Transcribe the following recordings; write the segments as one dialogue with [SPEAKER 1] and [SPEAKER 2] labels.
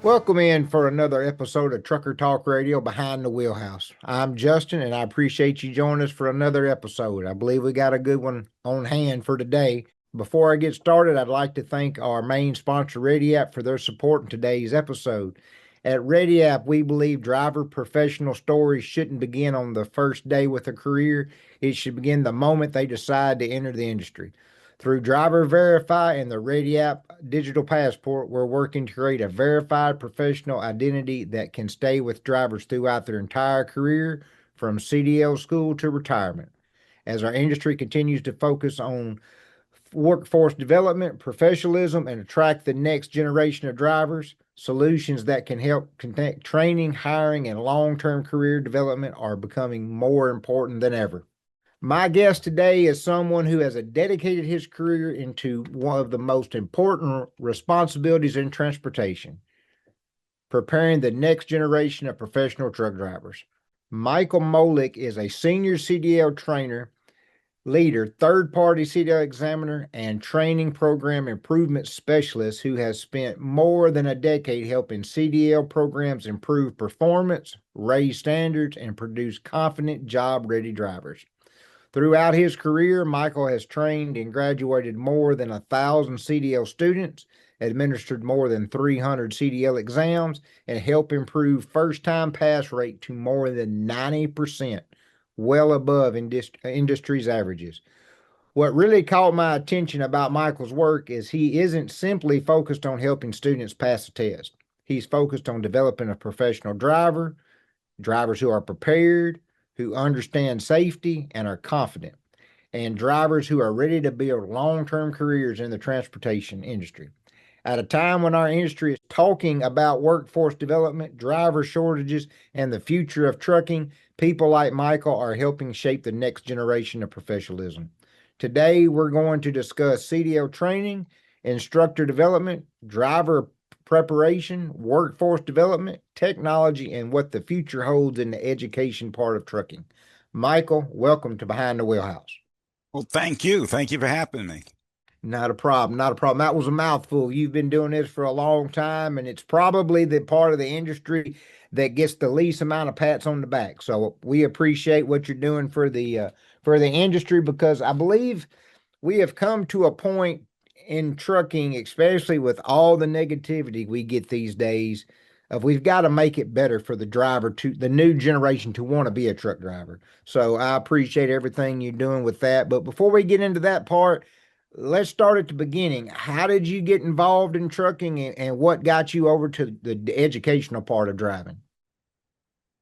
[SPEAKER 1] Welcome in for another episode of Trucker Talk Radio Behind the Wheelhouse. I'm Justin, and I appreciate you joining us for another episode. I believe we got a good one on hand for today. Before I get started, I'd like to thank our main sponsor, ReadyApp, for their support in today's episode. At ReadyApp, we believe driver professional stories shouldn't begin on the first day with a career. It should begin the moment they decide to enter the industry. Through Driver Verify and the ReadyApp Digital Passport, we're working to create a verified professional identity that can stay with drivers throughout their entire career, from CDL school to retirement. As our industry continues to focus on workforce development, professionalism, and attract the next generation of drivers, solutions that can help connect training, hiring, and long-term career development are becoming more important than ever. My guest today is someone who has dedicated his career into one of the most important responsibilities in transportation, preparing the next generation of professional truck drivers. Michael Mollick is a senior CDL trainer, leader, third-party CDL examiner, and training program improvement specialist who has spent more than a decade helping CDL programs improve performance, raise standards, and produce confident, job-ready drivers. Throughout his career, Michael has trained and graduated more than 1,000 CDL students, administered more than 300 CDL exams, and helped improve first-time pass rate to more than 90%, well above industry's averages. What really caught my attention about Michael's work is he isn't simply focused on helping students pass the test. He's focused on developing a professional driver, drivers who are prepared, who understand safety and are confident, and drivers who are ready to build long-term careers in the transportation industry. At a time when our industry is talking about workforce development, driver shortages, and the future of trucking, people like Michael are helping shape the next generation of professionalism. Today, we're going to discuss CDL training, instructor development, driver preparation, workforce development, technology, and what the future holds in the education part of trucking. Michael, welcome to Behind the Wheelhouse.
[SPEAKER 2] Well, thank you. Thank you for having me.
[SPEAKER 1] Not a problem. Not a problem. That was a mouthful. You've been doing this for a long time, and it's probably the part of the industry that gets the least amount of pats on the back. So we appreciate what you're doing for the industry, because I believe we have come to a point in trucking, especially with all the negativity we get these days, of we've got to make it better for the driver, to the new generation, to want to be a truck driver. So I appreciate everything you're doing with that. But before we get into that part, let's start at the beginning. How did you get involved in trucking, and what got you over to the educational part of driving?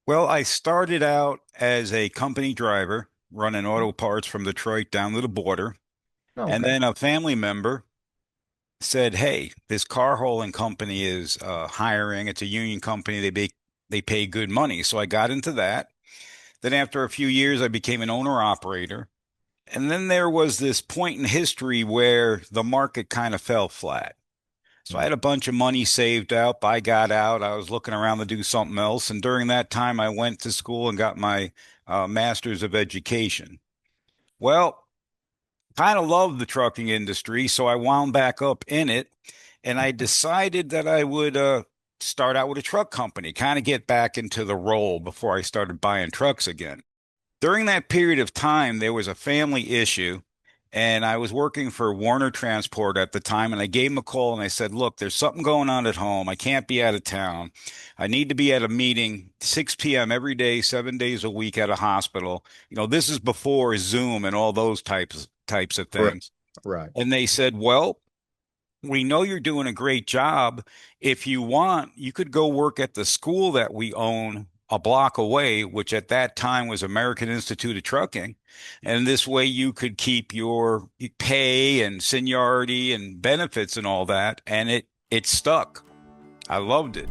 [SPEAKER 2] Well, I started out as a company driver running auto parts from Detroit down to the border. And
[SPEAKER 1] Okay.
[SPEAKER 2] then a family member said, "Hey, this car hauling company is hiring. It's a union company. They pay good money." So I got into that. Then after a few years, I became an owner operator. And then there was this point in history where the market kind of fell flat. So I had a bunch of money saved up. I got out. I was looking around to do something else. And during that time, I went to school and got my master's of education. Well, kind of loved the trucking industry, so I wound back up in it. And I decided that I would start out with a truck company, kind of get back into the role before I started buying trucks again. During that period of time, there was a family issue, and I was working for Warner Transport at the time. And I gave him a call and I said, "Look, there's something going on at home. I can't be out of town. I need to be at a meeting 6 p.m. every day, 7 days a week at a hospital." This is before Zoom and all those types of
[SPEAKER 1] Right.
[SPEAKER 2] things.
[SPEAKER 1] Right.
[SPEAKER 2] And they said, "Well, we know you're doing a great job. If you want, you could go work at the school that we own a block away," which at that time was American Institute of Trucking. And this way you could keep your pay and seniority and benefits and all that. And it stuck. I loved it.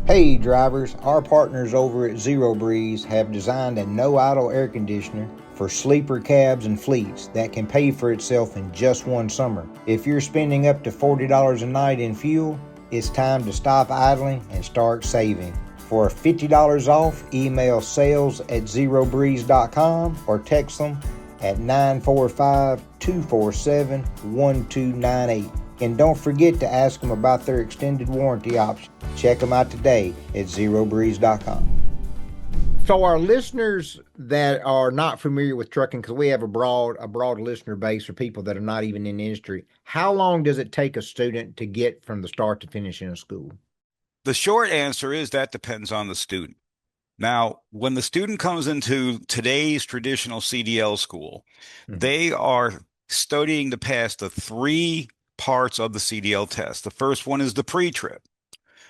[SPEAKER 1] Hey drivers, our partners over at Zero Breeze have designed a no idle air conditioner for sleeper cabs and fleets that can pay for itself in just one summer. If you're spending up to $40 a night in fuel, it's time to stop idling and start saving. For $50 off, email sales@zerobreeze.com or text them at 945-247-1298. And don't forget to ask them about their extended warranty option. Check them out today at zerobreeze.com. So our listeners that are not familiar with trucking, because we have a broad listener base for people that are not even in the industry, how long does it take a student to get from the start to finish in a school?
[SPEAKER 2] The short answer is that depends on the student. Now, when the student comes into today's traditional CDL school,
[SPEAKER 1] Mhm.
[SPEAKER 2] they are studying to pass the three parts of the CDL test. The first one is the pre-trip.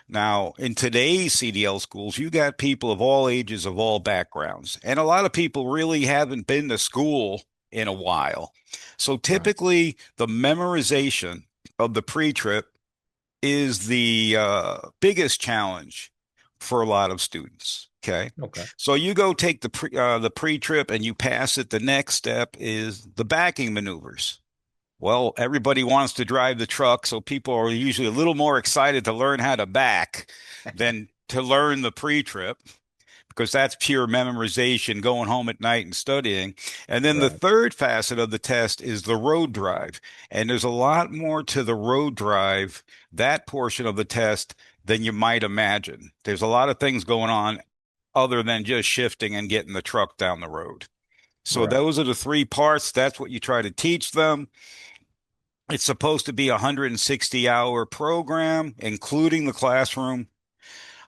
[SPEAKER 2] Now, in today's CDL schools, you got people of all ages, of all backgrounds, and a lot of people really haven't been to school in a while. So
[SPEAKER 1] Right.
[SPEAKER 2] typically, the memorization of the pre-trip is the biggest challenge for a lot of students. Okay.
[SPEAKER 1] Okay.
[SPEAKER 2] So you go take the pre-trip and you pass it. The next step is the backing maneuvers. Well, everybody wants to drive the truck, so people are usually a little more excited to learn how to back than to learn the pre-trip because that's pure memorization, going home at night and studying. And then the
[SPEAKER 1] Right.
[SPEAKER 2] third facet of the test is the road drive. And there's a lot more to the road drive, that portion of the test, than you might imagine. There's a lot of things going on other than just shifting and getting the truck down the road. So
[SPEAKER 1] Right.
[SPEAKER 2] those are the three parts. That's what you try to teach them. It's supposed to be a 160-hour program, including the classroom.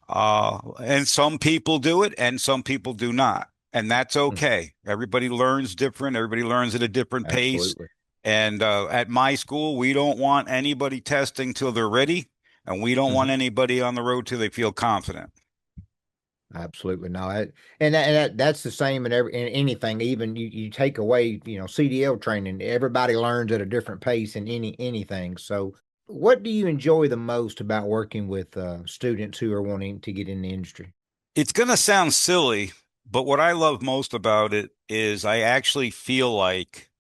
[SPEAKER 2] And some people do it and some people do not. And that's
[SPEAKER 1] Mm.
[SPEAKER 2] okay. Everybody learns different. Everybody learns at a different pace.
[SPEAKER 1] Absolutely.
[SPEAKER 2] And at my school, we don't want anybody testing till they're ready. And we don't want
[SPEAKER 1] Mhm.
[SPEAKER 2] anybody on the road till they feel confident.
[SPEAKER 1] Absolutely. No, that's the same in anything. Even you take away, CDL training, everybody learns at a different pace in anything. So, what do you enjoy the most about working with students who are wanting to get in the industry?
[SPEAKER 2] It's going to sound silly, but what I love most about it is I actually feel like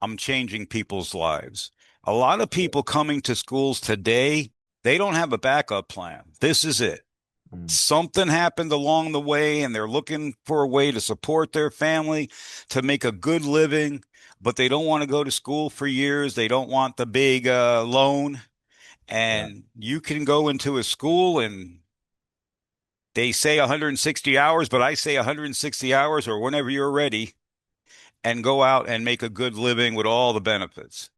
[SPEAKER 2] I'm changing people's lives. A lot of
[SPEAKER 1] Yeah.
[SPEAKER 2] people coming to schools today, they don't have a backup plan. This is it.
[SPEAKER 1] Mm.
[SPEAKER 2] Something happened along the way and they're looking for a way to support their family, to make a good living, but they don't want to go to school for years. They don't want the big loan.
[SPEAKER 1] Right.
[SPEAKER 2] And you can go into a school and they say 160 hours, but I say 160 hours or whenever you're ready and go out and make a good living with all the benefits.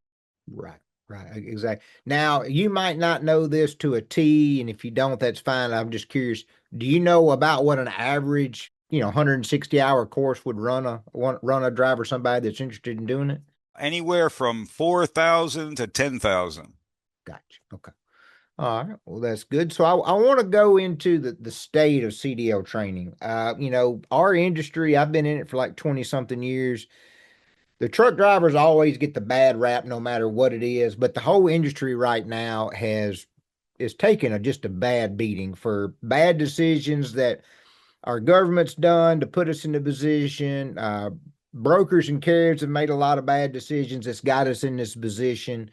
[SPEAKER 1] Right. Right. Exactly. Now, you might not know this to a T, and if you don't, that's fine. I'm just curious. Do you know about what an average, 160-hour course would run a driver, somebody that's interested in doing it?
[SPEAKER 2] Anywhere from 4,000 to 10,000.
[SPEAKER 1] Gotcha. Okay. All right. Well, that's good. So I want to go into the state of CDL training. Our industry, I've been in it for like 20 something years. The truck drivers always get the bad rap no matter what it is, but the whole industry right now is taking just a bad beating for bad decisions that our government's done to put us in the position. Brokers and carriers have made a lot of bad decisions that's got us in this position.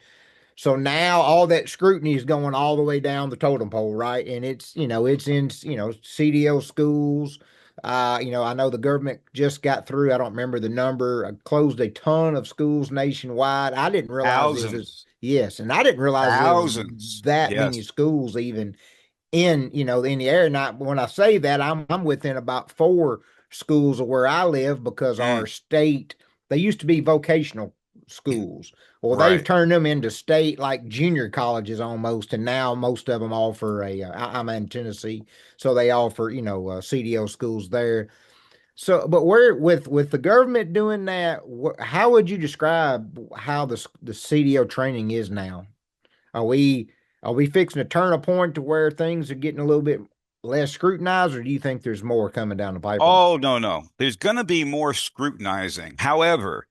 [SPEAKER 1] So now all that scrutiny is going all the way down the totem pole, right? And it's in, CDL schools. I know the government just got through, I don't remember the number, closed a ton of schools nationwide. I didn't realize
[SPEAKER 2] Thousands.
[SPEAKER 1] yes, and I didn't realize there was
[SPEAKER 2] Thousands.
[SPEAKER 1] that many
[SPEAKER 2] Yes.
[SPEAKER 1] schools even in the area. Now, when I say that, I'm within about four schools of where I live because
[SPEAKER 2] Mm,
[SPEAKER 1] our state, they used to be vocational schools. Well, they've
[SPEAKER 2] right.
[SPEAKER 1] turned them into state like junior colleges almost, and now most of them offer I'm in Tennessee, so they offer CDL schools there. So, but where with the government doing that, how would you describe how the CDL training is now? Are we are we fixing to turn a point to where things are getting a little bit less scrutinized, or do you think there's more coming down the pipeline?
[SPEAKER 2] Oh, no, no. There's going to be more scrutinizing. However,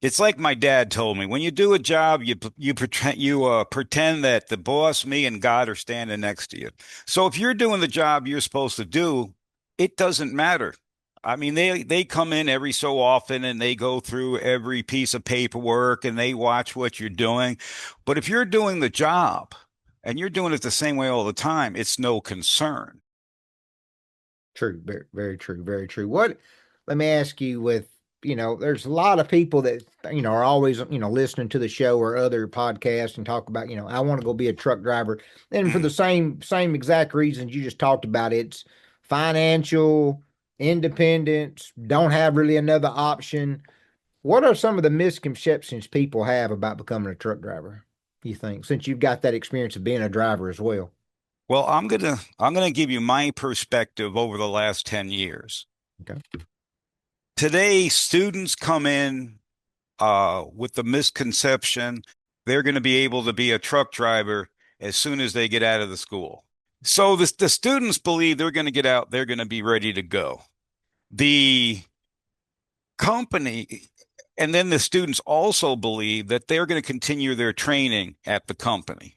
[SPEAKER 2] it's like my dad told me, when you do a job, you pretend that the boss, me, and God are standing next to you. So if you're doing the job you're supposed to do, it doesn't matter. I mean, they come in every so often and they go through every piece of paperwork and they watch what you're doing. But if you're doing the job and you're doing it the same way all the time, it's no concern.
[SPEAKER 1] True, very, very true, very true. Let me ask you with there's a lot of people that, are always, listening to the show or other podcasts and talk about, I want to go be a truck driver. And for the same exact reasons you just talked about, it's financial independence, don't have really another option. What are some of the misconceptions people have about becoming a truck driver, you think, since you've got that experience of being a driver as well?
[SPEAKER 2] Well, I'm gonna give you my perspective over the last 10 years.
[SPEAKER 1] Okay.
[SPEAKER 2] Today, students come in with the misconception they're going to be able to be a truck driver as soon as they get out of the school. So the students believe they're going to get out, they're going to be ready to go. The company, and then the students also believe that they're going to continue their training at the company.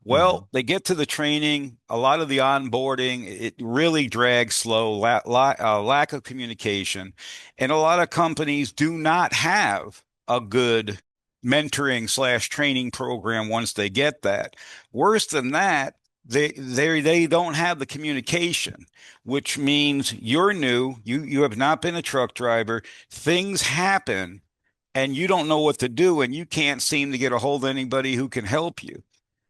[SPEAKER 1] Hmm.
[SPEAKER 2] Well, they get to the training, a lot of the onboarding, it really drags slow, lack of communication. And a lot of companies do not have a good mentoring slash training program once they get that. Worse than that, they don't have the communication, which means you're new, you have not been a truck driver, things happen and you don't know what to do and you can't seem to get a hold of anybody who can help you.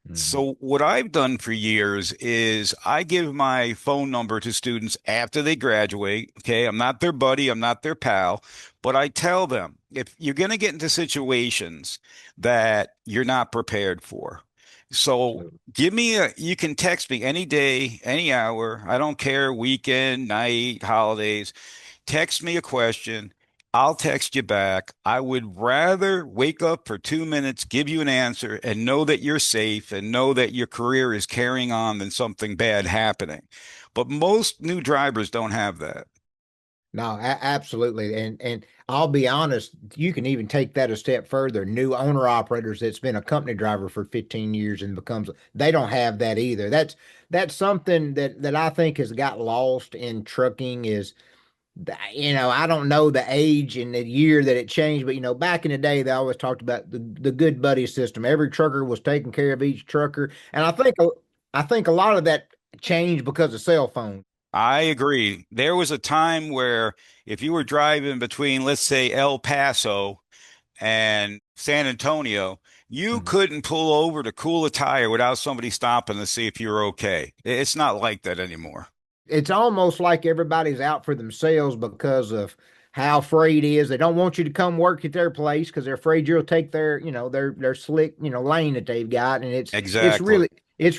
[SPEAKER 1] Hmm.
[SPEAKER 2] So what I've done for years is I give my phone number to students after they graduate. Okay. I'm not their buddy. I'm not their pal, but I tell them if you're going to get into situations that you're not prepared for. So
[SPEAKER 1] Absolutely.
[SPEAKER 2] you can text me any day, any hour. I don't care, weekend, night, holidays. Text me a question. I'll text you back. I would rather wake up for 2 minutes, give you an answer, and know that you're safe and know that your career is carrying on than something bad happening. But most new drivers don't have that.
[SPEAKER 1] No, absolutely. And I'll be honest, you can even take that a step further. New owner operators that's been a company driver for 15 years and becomes they don't have that either. That's something that I think has got lost in trucking is I don't know the age and the year that it changed, but back in the day, they always talked about the good buddy system. Every trucker was taking care of each trucker, and I think a lot of that changed because of cell phones.
[SPEAKER 2] I agree. There was a time where if you were driving between, let's say, El Paso and San Antonio, you
[SPEAKER 1] Mhm.
[SPEAKER 2] couldn't pull over to cool a tire without somebody stopping to see if you're okay. It's not like that anymore.
[SPEAKER 1] It's almost like everybody's out for themselves because of how freight is. They don't want you to come work at their place because they're afraid you'll take their slick, lane that they've got. And it's
[SPEAKER 2] Exactly.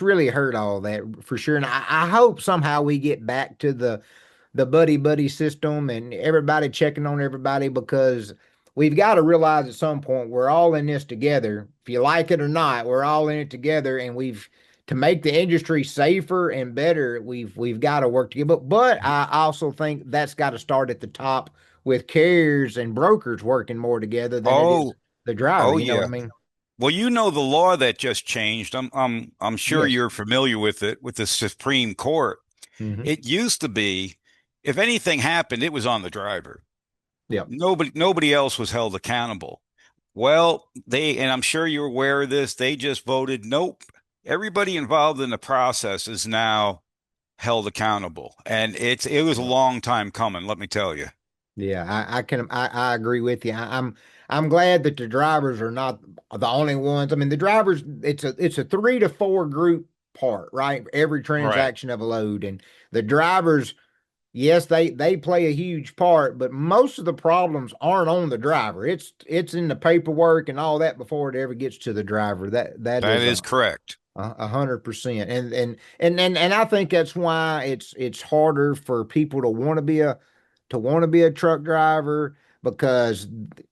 [SPEAKER 1] really hurt all that for sure. And I hope somehow we get back to the buddy buddy system and everybody checking on everybody because we've got to realize at some point we're all in this together. If you like it or not, we're all in it together, and we've to make the industry safer and better, we've got to work together. But I also think that's got to start at the top with carriers and brokers working more together than it is
[SPEAKER 2] Oh,
[SPEAKER 1] the driver.
[SPEAKER 2] oh
[SPEAKER 1] You know what
[SPEAKER 2] yeah.
[SPEAKER 1] I mean?
[SPEAKER 2] Well, you know the law that just changed. I'm sure
[SPEAKER 1] Yes.
[SPEAKER 2] you're familiar with it with the Supreme Court.
[SPEAKER 1] Hmm.
[SPEAKER 2] It used to be if anything happened, it was on the driver.
[SPEAKER 1] Yep.
[SPEAKER 2] Nobody else was held accountable. Well, and I'm sure you're aware of this, they just voted nope. Everybody involved in the process is now held accountable. And it was a
[SPEAKER 1] Yep.
[SPEAKER 2] long time coming, let me tell you.
[SPEAKER 1] Yeah, I agree with you. I'm glad that the drivers are not the only ones. I mean, the drivers it's a 3 to 4 group part, right? Every
[SPEAKER 2] Right.
[SPEAKER 1] transaction of a load, and the drivers, yes, they play a huge part, but most of the problems aren't on the driver. It's in the paperwork and all that before it ever gets to the driver. That
[SPEAKER 2] That
[SPEAKER 1] is
[SPEAKER 2] is correct.
[SPEAKER 1] 100%. And I think that's why it's harder for people to want to be a truck driver because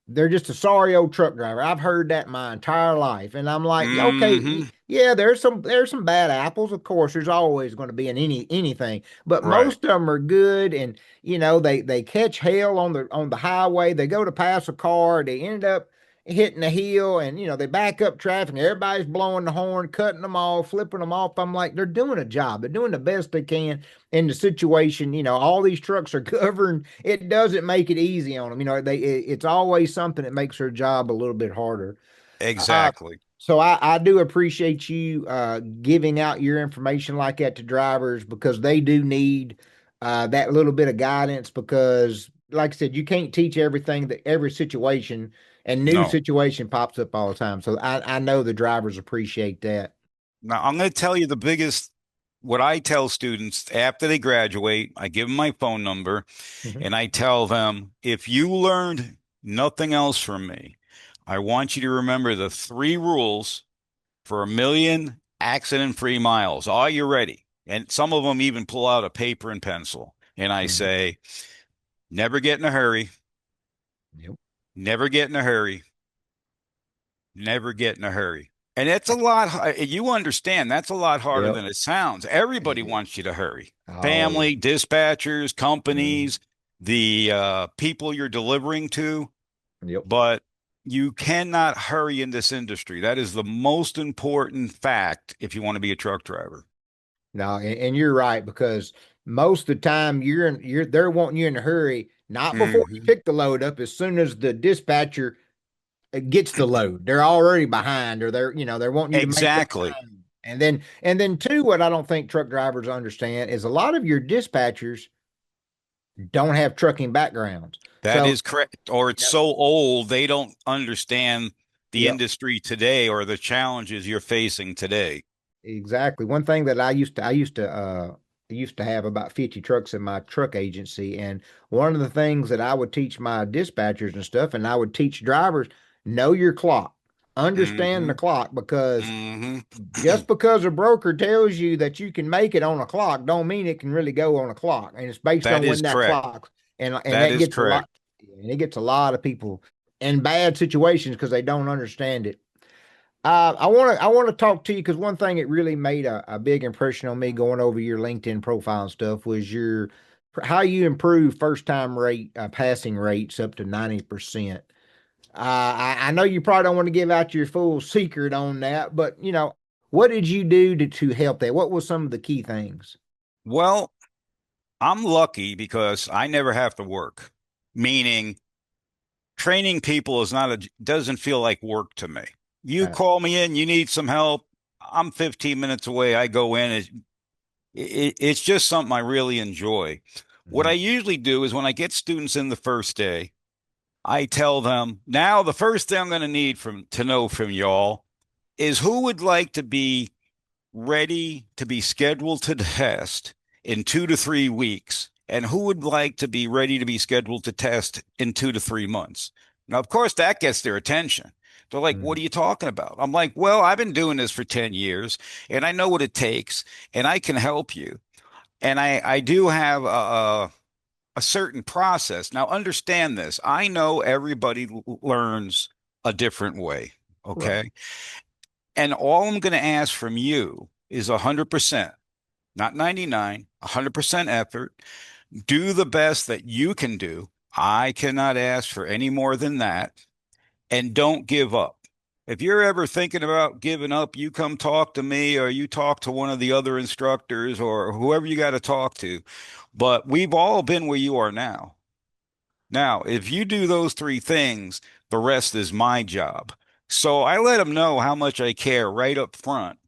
[SPEAKER 1] they're just a sorry old truck driver. I've heard that my entire life, and I'm like, yeah, okay,
[SPEAKER 2] Hmm.
[SPEAKER 1] yeah, there's some bad apples. Of course, there's always going to be in anything, but
[SPEAKER 2] Right.
[SPEAKER 1] most of them are good, and they catch hell on the highway. They go to pass a car, they end up hitting a hill, and they back up traffic. Everybody's blowing the horn, cutting them off, flipping them off. I'm like, they're doing a job. They're doing the best they can in the situation. All these trucks are governed. It doesn't make it easy on them. It's always something that makes their job a little bit harder. Uh,
[SPEAKER 2] Exactly.
[SPEAKER 1] so I do appreciate you giving out your information like that to drivers because they do need that little bit of guidance because like I said, you can't teach everything that every situation and new
[SPEAKER 2] No.
[SPEAKER 1] situation pops up all the time. So I know the drivers appreciate that.
[SPEAKER 2] Now, I'm going to tell you the biggest, what I tell students after they graduate, I give them my phone number
[SPEAKER 1] Mhm.
[SPEAKER 2] and I tell them, if you learned nothing else from me, I want you to remember the three rules for 1 million accident-free miles. Are you ready? And some of them even pull out a paper and pencil. And I
[SPEAKER 1] Mhm.
[SPEAKER 2] say, never get in a hurry,
[SPEAKER 1] Yep.
[SPEAKER 2] never get in a hurry, never get in a hurry. And it's a lot, you understand, that's a lot harder
[SPEAKER 1] Yep.
[SPEAKER 2] than it sounds. Everybody
[SPEAKER 1] It is.
[SPEAKER 2] wants you to hurry.
[SPEAKER 1] Oh,
[SPEAKER 2] Family, dispatchers,
[SPEAKER 1] mhm.
[SPEAKER 2] companies, the people you're delivering to,
[SPEAKER 1] Yep.
[SPEAKER 2] but you cannot hurry in this industry. That is the most important fact if you want to be a truck driver.
[SPEAKER 1] No, and you're right because most of the time they're wanting you in a hurry, not before you
[SPEAKER 2] Hmm.
[SPEAKER 1] pick the load up. As soon as the dispatcher gets the load, they're already behind, or they're wanting you to make that
[SPEAKER 2] Exactly.
[SPEAKER 1] time. And then too, what I don't think truck drivers understand is a lot of your dispatchers don't have trucking backgrounds.
[SPEAKER 2] That
[SPEAKER 1] So,
[SPEAKER 2] is correct. Or it's
[SPEAKER 1] yep,
[SPEAKER 2] so old, they don't understand the
[SPEAKER 1] yep.
[SPEAKER 2] industry today or the challenges you're facing today.
[SPEAKER 1] Exactly. One thing that I used to have about 50 trucks in my truck agency. And one of the things that I would teach my dispatchers and stuff, and I would teach drivers, know your clock. Understand
[SPEAKER 2] Hmm.
[SPEAKER 1] the clock, because
[SPEAKER 2] Hmm.
[SPEAKER 1] just because a broker tells you that you can make it on a clock don't mean it can really go on a clock. And it's based
[SPEAKER 2] That
[SPEAKER 1] on
[SPEAKER 2] is
[SPEAKER 1] when that
[SPEAKER 2] correct.
[SPEAKER 1] clock, and
[SPEAKER 2] That
[SPEAKER 1] that
[SPEAKER 2] is
[SPEAKER 1] gets a
[SPEAKER 2] correct.
[SPEAKER 1] lot, and it gets a lot of people in bad situations because they don't understand it. I want to talk to you because one thing that really made a big impression on me going over your LinkedIn profile and stuff was your how you improve first time rate passing rates up to 90%. I know you probably don't want to give out your full secret on that, but what did you do to help that? What was some of the key things?
[SPEAKER 2] Well, I'm lucky because I never have to work, meaning training people is not a doesn't feel like work to me. You
[SPEAKER 1] Right.
[SPEAKER 2] call me in, you need some help. I'm 15 minutes away. I go in. It's just something I really enjoy. What I
[SPEAKER 1] Mhm.
[SPEAKER 2] usually do is when I get students in the first day, I tell them now the first thing I'm going to need from to know from y'all is who would like to be ready to be scheduled to test in 2 to 3 weeks, and who would like to be ready to be scheduled to test in 2 to 3 months. Now, of course, that gets their attention. They're like, what
[SPEAKER 1] Mhm.
[SPEAKER 2] are you talking about? I'm like, well, I've been doing this for 10 years and I know what it takes and I can help you. And I do have a certain process. Now, understand this. I know everybody learns a different way.
[SPEAKER 1] Right.
[SPEAKER 2] Okay. And all I'm going to ask from you is 100%, not 99, 100% effort. Do the best that you can do. I cannot ask for any more than that. And don't give up. If you're ever thinking about giving up, you come talk to me or you talk to one of the other instructors or whoever you got to talk to. But we've all been where you are now. Now, if you do those three things, the rest is my job. So I let them know how much I care right up front.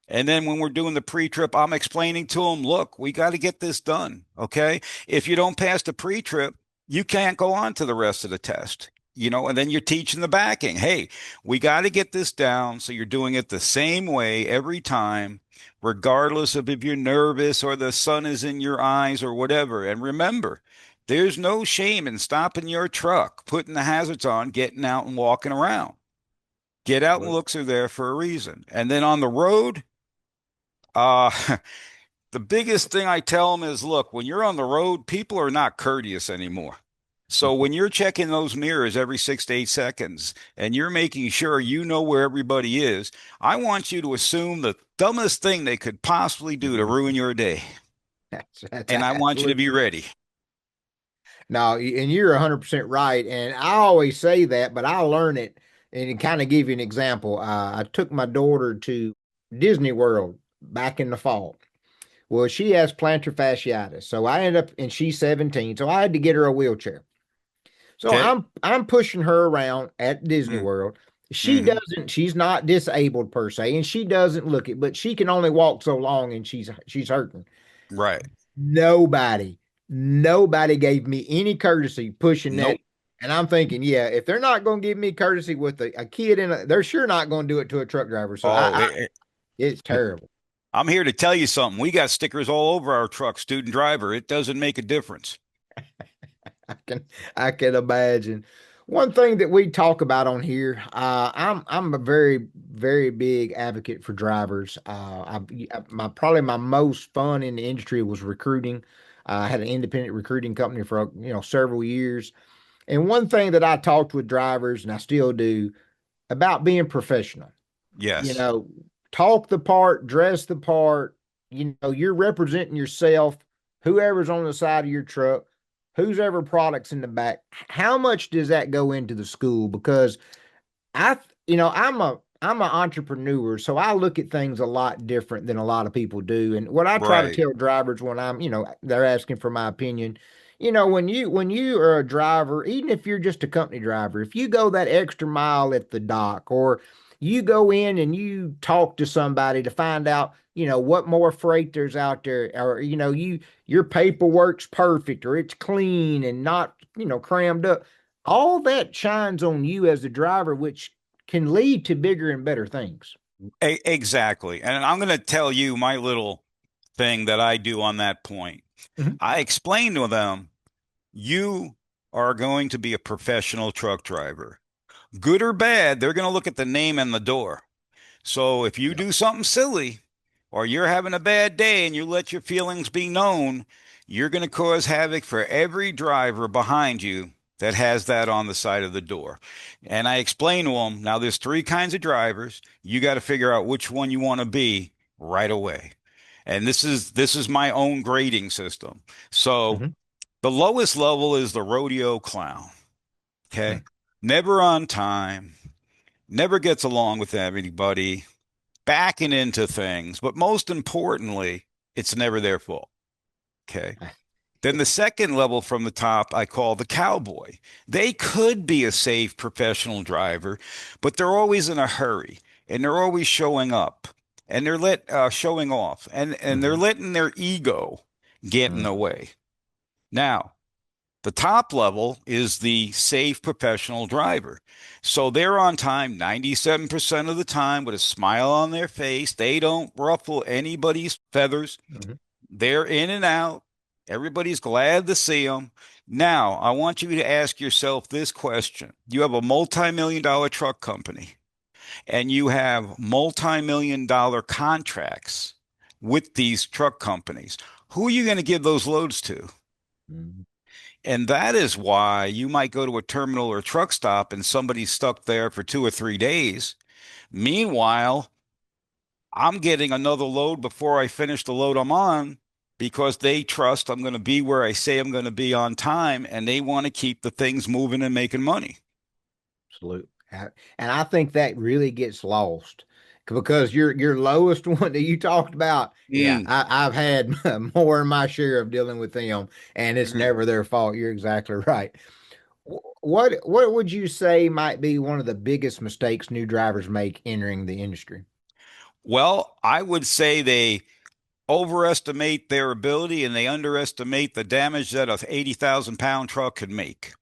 [SPEAKER 2] And then when we're doing the pre-trip, I'm explaining to them, look, we got to get this done. Okay. If you don't pass the pre-trip, you can't go on to the rest of the test. And then you're teaching the backing. Hey, we got to get this down. So you're doing it the same way every time, regardless of if you're nervous or the sun is in your eyes or whatever. And remember, there's no shame in stopping your truck, putting the hazards on, getting out and walking around. Get out and
[SPEAKER 1] Well,
[SPEAKER 2] looks are there for a reason. And then on the road, uh, the biggest thing I tell them is, look, when you're on the road, people are not courteous anymore. So when you're checking those mirrors every 6to 8 seconds and you're making sure you know where everybody is, I want you to assume the dumbest thing they could possibly do to ruin your day.
[SPEAKER 1] that's
[SPEAKER 2] And I want you to be
[SPEAKER 1] absolutely.
[SPEAKER 2] ready.
[SPEAKER 1] No, and you're 100% right. And I always say that, but I'll learn it and kind of give you an example. I took my daughter to Disney World back in the fall. Well, she has plantar fasciitis. So I ended up, and she's 17. So I had to get her a wheelchair. So
[SPEAKER 2] Okay.
[SPEAKER 1] I'm pushing her around at Disney
[SPEAKER 2] Mm,
[SPEAKER 1] World. She
[SPEAKER 2] hmm.
[SPEAKER 1] doesn't, she's not disabled per se, and she doesn't look it, but she can only walk so long and she's hurting.
[SPEAKER 2] Right.
[SPEAKER 1] Nobody, Nobody gave me any courtesy pushing that.
[SPEAKER 2] Nope.
[SPEAKER 1] And I'm thinking, yeah, if they're not going to give me courtesy with a kid in they're sure not going to do it to a truck driver. So
[SPEAKER 2] Oh,
[SPEAKER 1] it's terrible.
[SPEAKER 2] I'm here to tell you something. We got stickers all over our truck, student driver. It doesn't make a difference.
[SPEAKER 1] I can I can imagine. One thing that we talk about on here, I'm a very big advocate for drivers. My probably my most fun in the industry was recruiting. I had an independent recruiting company for several years, and one thing that I talked with drivers, and I still do, about being professional. You
[SPEAKER 2] Yes.
[SPEAKER 1] know, talk the part, dress the part. You're representing yourself, whoever's on the side of your truck, whose ever products in the back. How much does that go into the school? Because I'm an entrepreneur, so I look at things a lot different than a lot of people do. And what I try to
[SPEAKER 2] Right.
[SPEAKER 1] tell drivers when they're asking for my opinion, when you are a driver, even if you're just a company driver, if you go that extra mile at the dock, or you go in and you talk to somebody to find out, what more freight there's out there, or your paperwork's perfect or it's clean and not, crammed up, all that shines on you as the driver, which can lead to bigger and better things.
[SPEAKER 2] Exactly. And I'm going to tell you my little thing that I do on that point.
[SPEAKER 1] Mhm.
[SPEAKER 2] I explain to them, you are going to be a professional truck driver. Good or bad, they're going to look at the name and the door. So if you
[SPEAKER 1] Yeah.
[SPEAKER 2] do something silly or you're having a bad day and you let your feelings be known, you're going to cause havoc for every driver behind you that has that on the side of the door. And I explain to them, now there's three kinds of drivers. You got to figure out which one you want to be right away. And this is my own grading system. So
[SPEAKER 1] Mhm.
[SPEAKER 2] the lowest level is the rodeo clown. Okay.
[SPEAKER 1] Mhm.
[SPEAKER 2] Never on time, never gets along with anybody, backing into things, but most importantly, it's never their fault. Okay. Then the second level from the top, I call the cowboy. They could be a safe professional driver, but they're always in a hurry and they're always showing up and they're showing off and they're
[SPEAKER 1] Mhm.
[SPEAKER 2] letting their ego get in
[SPEAKER 1] Mhm.
[SPEAKER 2] the way. Now, the top level is the safe professional driver. So they're on time 97% of the time with a smile on their face. They don't ruffle anybody's feathers.
[SPEAKER 1] Mhm.
[SPEAKER 2] They're in and out. Everybody's glad to see them. Now, I want you to ask yourself this question. You have a multi-million dollar truck company and you have multi-million dollar contracts with these truck companies. Who are you going to give those loads to?
[SPEAKER 1] Mhm.
[SPEAKER 2] And that is why you might go to a terminal or a truck stop and somebody's stuck there for 2 or 3 days. Meanwhile, I'm getting another load before I finish the load I'm on because they trust I'm going to be where I say I'm going to be on time and they want to keep the things moving and making money.
[SPEAKER 1] Absolutely. And I think that really gets lost because your lowest one that you talked about, yeah,
[SPEAKER 2] Mm,
[SPEAKER 1] I've had more than my share of dealing with them, and it's
[SPEAKER 2] mm.
[SPEAKER 1] never their fault. You're exactly right. What would you say might be one of the biggest mistakes new drivers make entering the industry?
[SPEAKER 2] Well, I would say they overestimate their ability and they underestimate the damage that a 80,000 pound truck could make.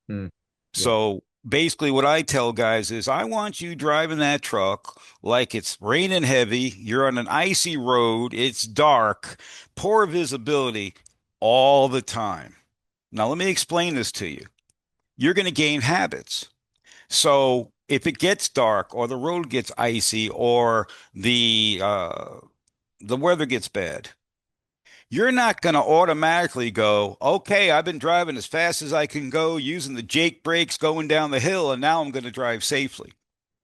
[SPEAKER 1] Hmm. Yeah.
[SPEAKER 2] So basically, what I tell guys is I want you driving that truck like it's raining heavy, you're on an icy road, it's dark, poor visibility all the time. Now, let me explain this to you. You're going to gain habits. So if it gets dark or the road gets icy or the weather gets bad, you're not going to automatically go, okay, I've been driving as fast as I can go using the Jake brakes going down the hill, and now I'm going to drive safely.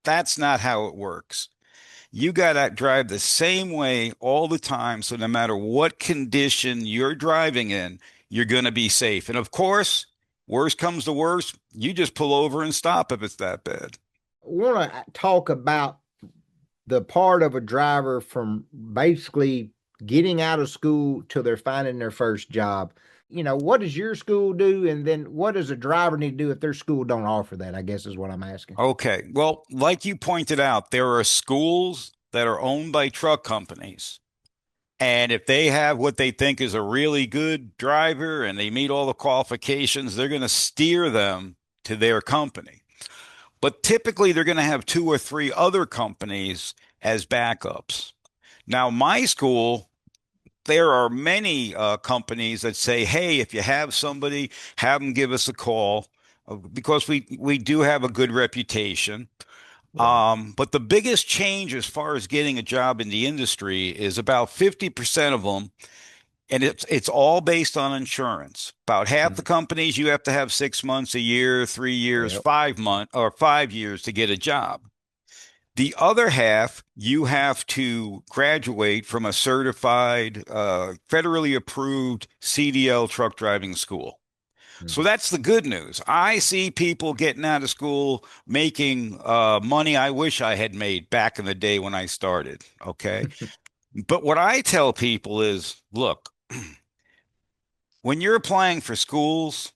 [SPEAKER 2] That's not how it works. You got to drive the same way all the time. So no matter what condition you're driving in, you're going to be safe. And of course, worst comes to worst, you just pull over and stop if it's that bad.
[SPEAKER 1] Want to talk about the part of a driver from basically getting out of school till they're finding their first job. What does your school do? And then what does a driver need to do if their school don't offer that? I guess is what I'm asking.
[SPEAKER 2] Okay. Well, like you pointed out, there are schools that are owned by truck companies. And if they have what they think is a really good driver and they meet all the qualifications, they're going to steer them to their company. But typically, they're going to have two or three other companies as backups. Now, my school, there are many companies that say, "Hey, if you have somebody, have them give us a call," because we do have a good reputation.
[SPEAKER 1] Right.
[SPEAKER 2] But the biggest change as far as getting a job in the industry is about 50% of them, and it's all based on insurance. About half the
[SPEAKER 1] Mhm.
[SPEAKER 2] companies you have to have 6 months, a year, 3 years,
[SPEAKER 1] Yep.
[SPEAKER 2] 5 months, or 5 years to get a job. The other half, you have to graduate from a certified, federally approved CDL truck driving school. So
[SPEAKER 1] Mhm.
[SPEAKER 2] that's the good news. I see people getting out of school making money I wish I had made back in the day when I started. Okay. But what I tell people is, look, when you're applying for schools,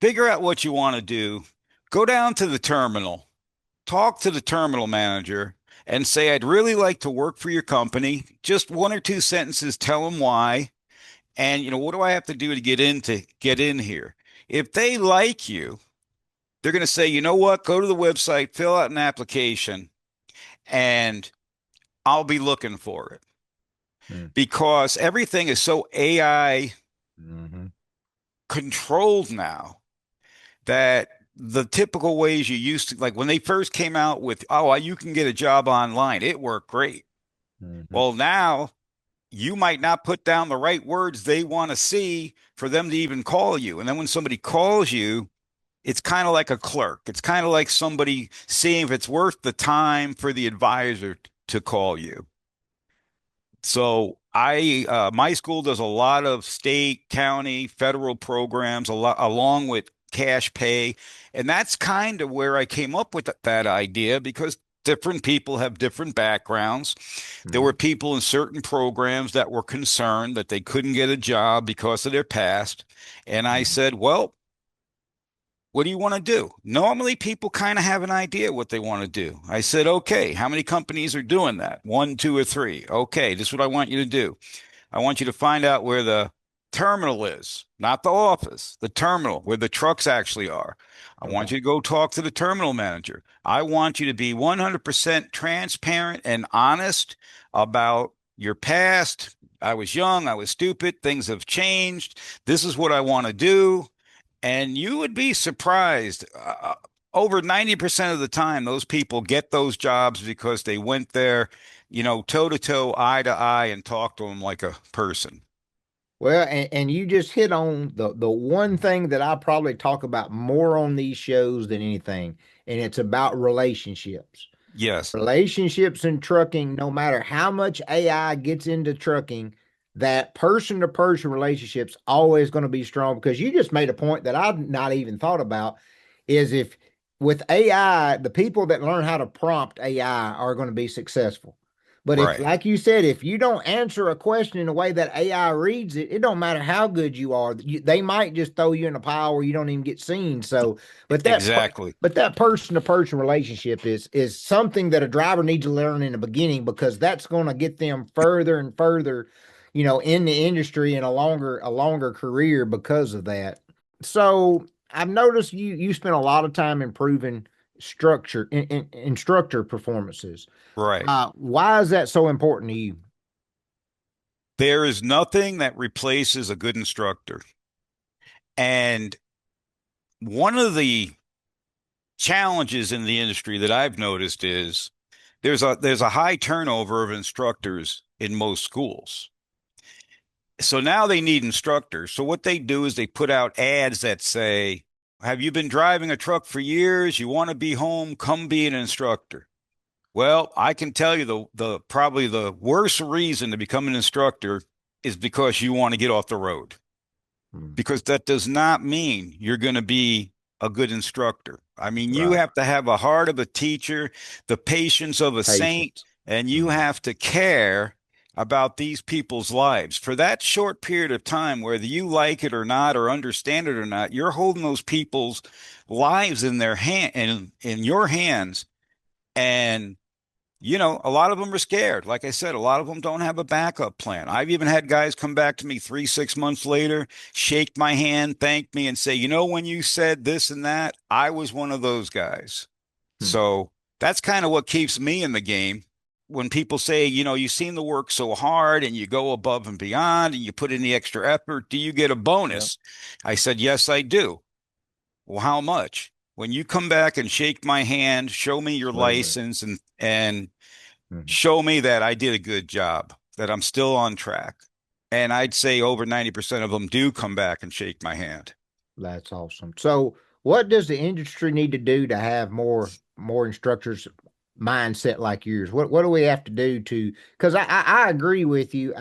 [SPEAKER 2] figure out what you want to do. Go down to the terminal, talk to the terminal manager, and say, I'd really like to work for your company. Just one or two sentences, tell them why. And, what do I have to do to get in here? If they like you, they're going to say, you know what? Go to the website, fill out an application, and I'll be looking for it
[SPEAKER 1] Mhm.
[SPEAKER 2] because everything is so AI
[SPEAKER 1] Mhm.
[SPEAKER 2] controlled now that the typical ways you used to, like when they first came out with, oh, you can get a job online, it worked great.
[SPEAKER 1] Mhm.
[SPEAKER 2] Well, now you might not put down the right words they want to see for them to even call you. And then when somebody calls you, it's kind of like a clerk. It's kind of like somebody seeing if it's worth the time for the advisor to call you. So my school does a lot of state, county, federal programs, a lot along with cash pay, and that's kind of where I came up with that idea because different people have different backgrounds. There were
[SPEAKER 1] Mhm.
[SPEAKER 2] people in certain programs that were concerned that they couldn't get a job because of their past, and I
[SPEAKER 1] Mhm.
[SPEAKER 2] said, well, what do you want to do? Normally, people kind of have an idea what they want to do. I said, okay, how many companies are doing that? One, two, or three. Okay, this is what I want you to do. I want you to find out where the terminal is, not the office, the terminal where the trucks actually are. I
[SPEAKER 1] Okay.
[SPEAKER 2] want you to go talk to the terminal manager. I want you to be 100% transparent and honest about your past. I was young, I was stupid, things have changed. This is what I want to do. And you would be surprised. Over 90% of the time, those people get those jobs because they went there, toe to toe, eye to eye, and talked to them like a person.
[SPEAKER 1] Well, and you just hit on the one thing that I probably talk about more on these shows than anything, and it's about relationships.
[SPEAKER 2] Yes,
[SPEAKER 1] Relationships in trucking, no matter how much AI gets into trucking, that person to person relationships always going to be strong because you just made a point that I've not even thought about is if with AI, the people that learn how to prompt AI are going to be successful. But if,
[SPEAKER 2] right.
[SPEAKER 1] like you said, if you don't answer a question in the way that AI reads it, it don't matter how good you are. They might just throw you in a pile where you don't even get seen. So, but
[SPEAKER 2] Exactly.
[SPEAKER 1] that person to person relationship is something that a driver needs to learn in the beginning because that's going to get them further and further, in the industry and a longer career because of that. So I've noticed you spent a lot of time improving instructor performances.
[SPEAKER 2] Right.
[SPEAKER 1] Why is that so important to you?
[SPEAKER 2] There is nothing that replaces a good instructor. And one of the challenges in the industry that I've noticed is there's a high turnover of instructors in most schools. So now they need instructors. So what they do is they put out ads that say, have you been driving a truck for years? You want to be home? Come be an instructor. Well, I can tell you the probably the worst reason to become an instructor is because you want to get off the road.
[SPEAKER 1] Hmm.
[SPEAKER 2] Because that does not mean you're going to be a good instructor. I mean, you
[SPEAKER 1] Right.
[SPEAKER 2] have to have a heart of a teacher, the patience of a saint,
[SPEAKER 1] Patience.
[SPEAKER 2] and you
[SPEAKER 1] Hmm.
[SPEAKER 2] have to care about these people's lives. For that short period of time, whether you like it or not, or understand it or not, you're holding those people's lives in their hand in your hands. And A lot of them are scared. Like I said, a lot of them don't have a backup plan. I've even had guys come back to me 3, 6 months later, shake my hand, thank me, and say, when you said this and that, I was one of those guys.
[SPEAKER 1] Hmm.
[SPEAKER 2] So that's kind of what keeps me in the game. When people say, you seem to work so hard and you go above and beyond and you put in the extra effort, do you get a
[SPEAKER 1] Yeah.
[SPEAKER 2] bonus? I said, yes, I do. Well, how much? When you come back and shake my hand, show me your
[SPEAKER 1] Absolutely.
[SPEAKER 2] license and
[SPEAKER 1] Mhm.
[SPEAKER 2] show me that I did a good job, that I'm still on track. And I'd say over 90% of them do come back and shake my hand.
[SPEAKER 1] That's awesome. So, what does the industry need to do to have more instructors mindset like yours? What do we have to do to? Because I agree with you.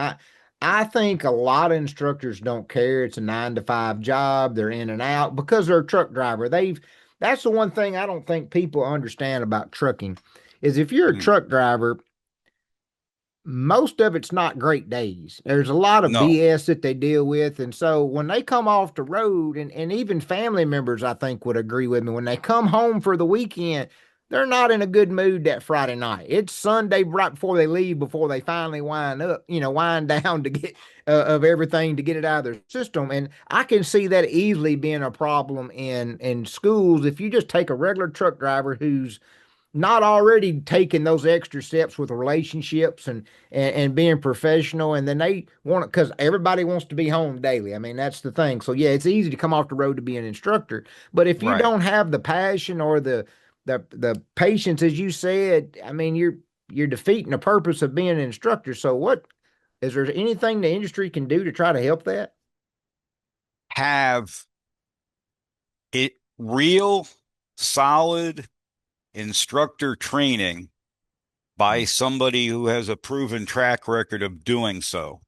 [SPEAKER 1] I think a lot of instructors don't care. It's a 9 to 5 job. They're in and out because they're a truck driver. That's the one thing I don't think people understand about trucking is if you're a
[SPEAKER 2] Mm.
[SPEAKER 1] truck driver, most of it's not great days. There's a lot of
[SPEAKER 2] No,
[SPEAKER 1] BS that they deal with. And so when they come off the road, and even family members, I think, would agree with me, when they come home for the weekend, they're not in a good mood that Friday night. It's Sunday right before they leave, before they finally wind down to get of everything to get it out of their system. And I can see that easily being a problem in schools if you just take a regular truck driver who's not already taking those extra steps with relationships and being professional, and then they want it because everybody wants to be home daily. I mean, that's the thing. So yeah, it's easy to come off the road to be an instructor, but if you
[SPEAKER 2] right.
[SPEAKER 1] don't have the passion or the patience, as you said, I mean, you're defeating the purpose of being an instructor. So what is there anything the industry can do to try to help that?
[SPEAKER 2] Have it real solid instructor training by
[SPEAKER 1] Hmm.
[SPEAKER 2] somebody who has a proven track record of doing so.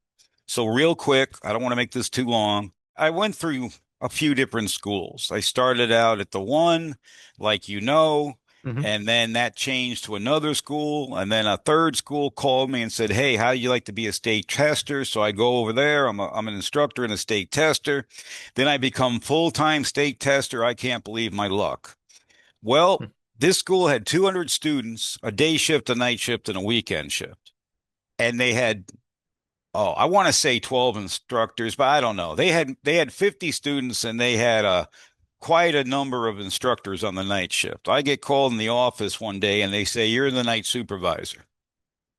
[SPEAKER 2] So, real quick, I don't want to make this too long. I went through a few different schools. I started out at the one, like
[SPEAKER 1] Hmm.
[SPEAKER 2] and then that changed to another school. And then a third school called me and said, "Hey, how do you like to be a state tester?" So I go over there. I'm an instructor and a state tester. Then I become full-time state tester. I can't believe my luck. Well, this school had 200 students, a day shift, a night shift, and a weekend shift. And they had, oh, I want to say 12 instructors, but I don't know. They had 50 students and they had quite a number of instructors on the night shift. I get called in the office one day and they say, "You're the night supervisor."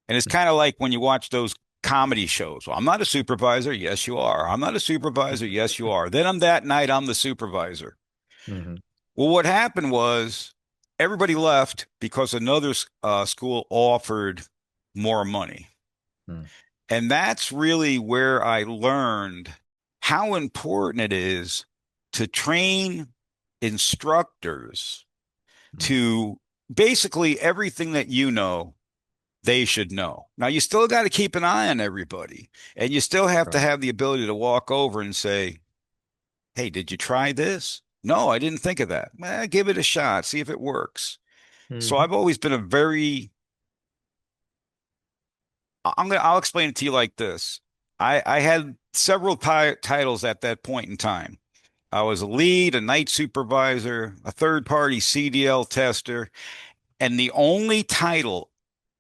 [SPEAKER 2] And it's kind of like when you watch those comedy shows. Well, I'm not a supervisor. Yes, you are. I'm not a supervisor. Yes, you are. Then that night, I'm the supervisor.
[SPEAKER 1] Hmm.
[SPEAKER 2] Well, what happened was everybody left because another school offered more money.
[SPEAKER 1] Hmm.
[SPEAKER 2] And that's really where I learned how important it is to train instructors to basically everything that they should know. Now, you still got to keep an eye on everybody, and you still have to
[SPEAKER 1] Right.
[SPEAKER 2] have the ability to walk over and say, "Hey, did you try this?" "No, I didn't think of that." "Well, give it a shot, see if it works." So
[SPEAKER 1] Hmm.
[SPEAKER 2] I've always been I'll explain it to you like this. I had several titles at that point in time. I was a lead, a night supervisor, a third party CDL tester, and the only title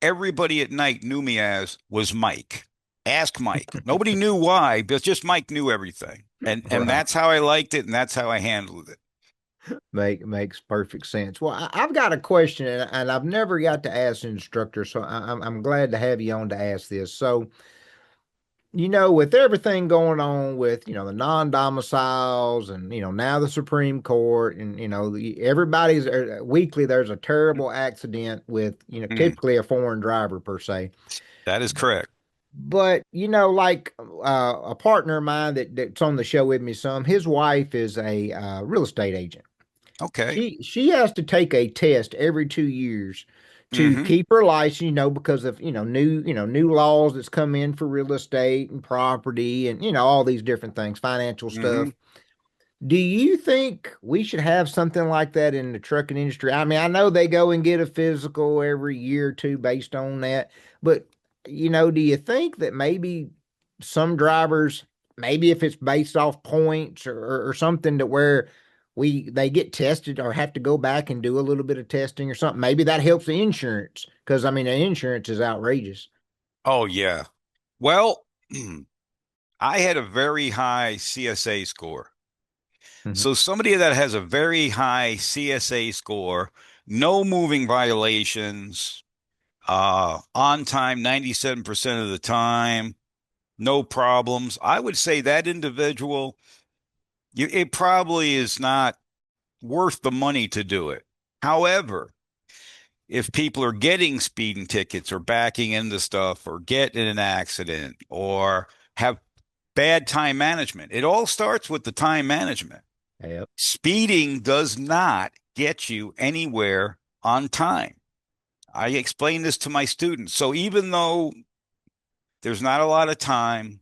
[SPEAKER 2] everybody at night knew me as was Mike. Ask Mike. Nobody knew why, but just Mike knew everything. And
[SPEAKER 1] Right.
[SPEAKER 2] that's how I liked it, and that's how I handled it.
[SPEAKER 1] Makes perfect sense. Well, I've got a question, and I've never got to ask an instructor, so I'm glad to have you on to ask this. So, with everything going on with the non-domiciles, and now the Supreme Court, and everybody's weekly. There's a terrible accident with
[SPEAKER 2] Mm,
[SPEAKER 1] typically a foreign driver per se.
[SPEAKER 2] that is correct.
[SPEAKER 1] But like a partner of mine that's on the show with me, his wife is a real estate agent.
[SPEAKER 2] Okay.
[SPEAKER 1] She has to take a test every 2 years to
[SPEAKER 2] Hmm.
[SPEAKER 1] keep her license, because of new laws that's come in for real estate and property, and all these different things, financial
[SPEAKER 2] Hmm.
[SPEAKER 1] stuff. Do you think we should have something like that in the trucking industry? I mean, I know they go and get a physical every year or two based on that, but do you think that maybe some drivers, maybe if it's based off points or something, to where they get tested or have to go back and do a little bit of testing or something. Maybe that helps the insurance because I mean the insurance is outrageous.
[SPEAKER 2] Oh, yeah. Well, I had a very high CSA score.
[SPEAKER 1] Hmm.
[SPEAKER 2] So somebody that has a very high CSA score, no moving violations, on time 97% of the time, no problems. I would say that individual, it probably is not worth the money to do it. However, if people are getting speeding tickets or backing into stuff or get in an accident or have bad time management, it all starts with the time management.
[SPEAKER 1] Yep.
[SPEAKER 2] Speeding does not get you anywhere on time. I explain this to my students. So even though there's not a lot of time,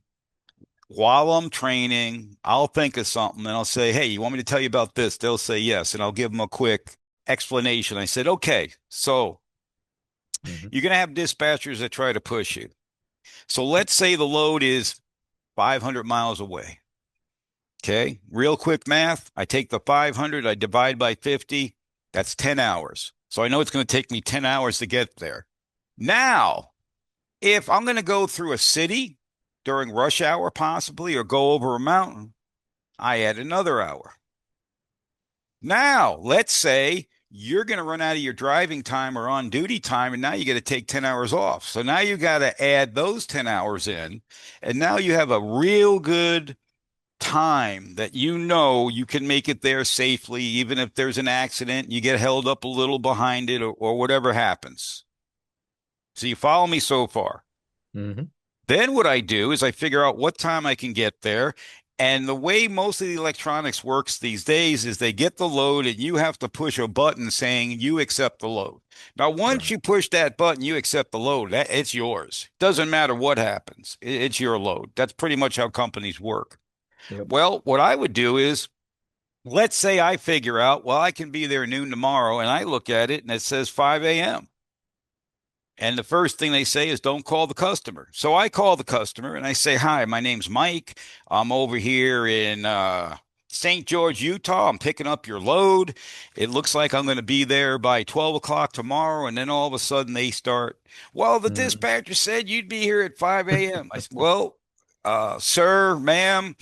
[SPEAKER 2] while I'm training, I'll think of something and I'll say, "Hey, you want me to tell you about this?" They'll say yes, and I'll give them a quick explanation. I said, "Okay, so
[SPEAKER 1] Hmm.
[SPEAKER 2] you're going to have dispatchers that try to push you. So let's say the load is 500 miles away. Okay, real quick math. I take the 500, I divide by 50. That's 10 hours. So I know it's going to take me 10 hours to get there. Now, if I'm going to go through a city during rush hour, possibly, or go over a mountain, I add another hour. Now, let's say you're going to run out of your driving time or on duty time, and now you got to take 10 hours off. So now you got to add those 10 hours in. And now you have a real good time that you know you can make it there safely, even if there's an accident, you get held up a little behind it or whatever happens. So you follow me so far.
[SPEAKER 1] Hmm.
[SPEAKER 2] Then what I do is I figure out what time I can get there. And the way most of the electronics works these days is they get the load and you have to push a button saying you accept the load. Now, once
[SPEAKER 1] Right.
[SPEAKER 2] you push that button, you accept the load. It's yours. Doesn't matter what happens. It's your load. That's pretty much how companies work.
[SPEAKER 1] Yep.
[SPEAKER 2] Well, what I would do is let's say I figure out, well, I can be there noon tomorrow, and I look at it and it says 5 a.m. And the first thing they say is don't call the customer. So I call the customer and I say, "Hi, my name's Mike. I'm over here in St. George, Utah. I'm picking up your load. It looks like I'm going to be there by 12 o'clock tomorrow." And then all of a sudden they start, "Well, the
[SPEAKER 1] Hmm.
[SPEAKER 2] dispatcher said you'd be here at 5 a.m." I said, "Well, sir, ma'am,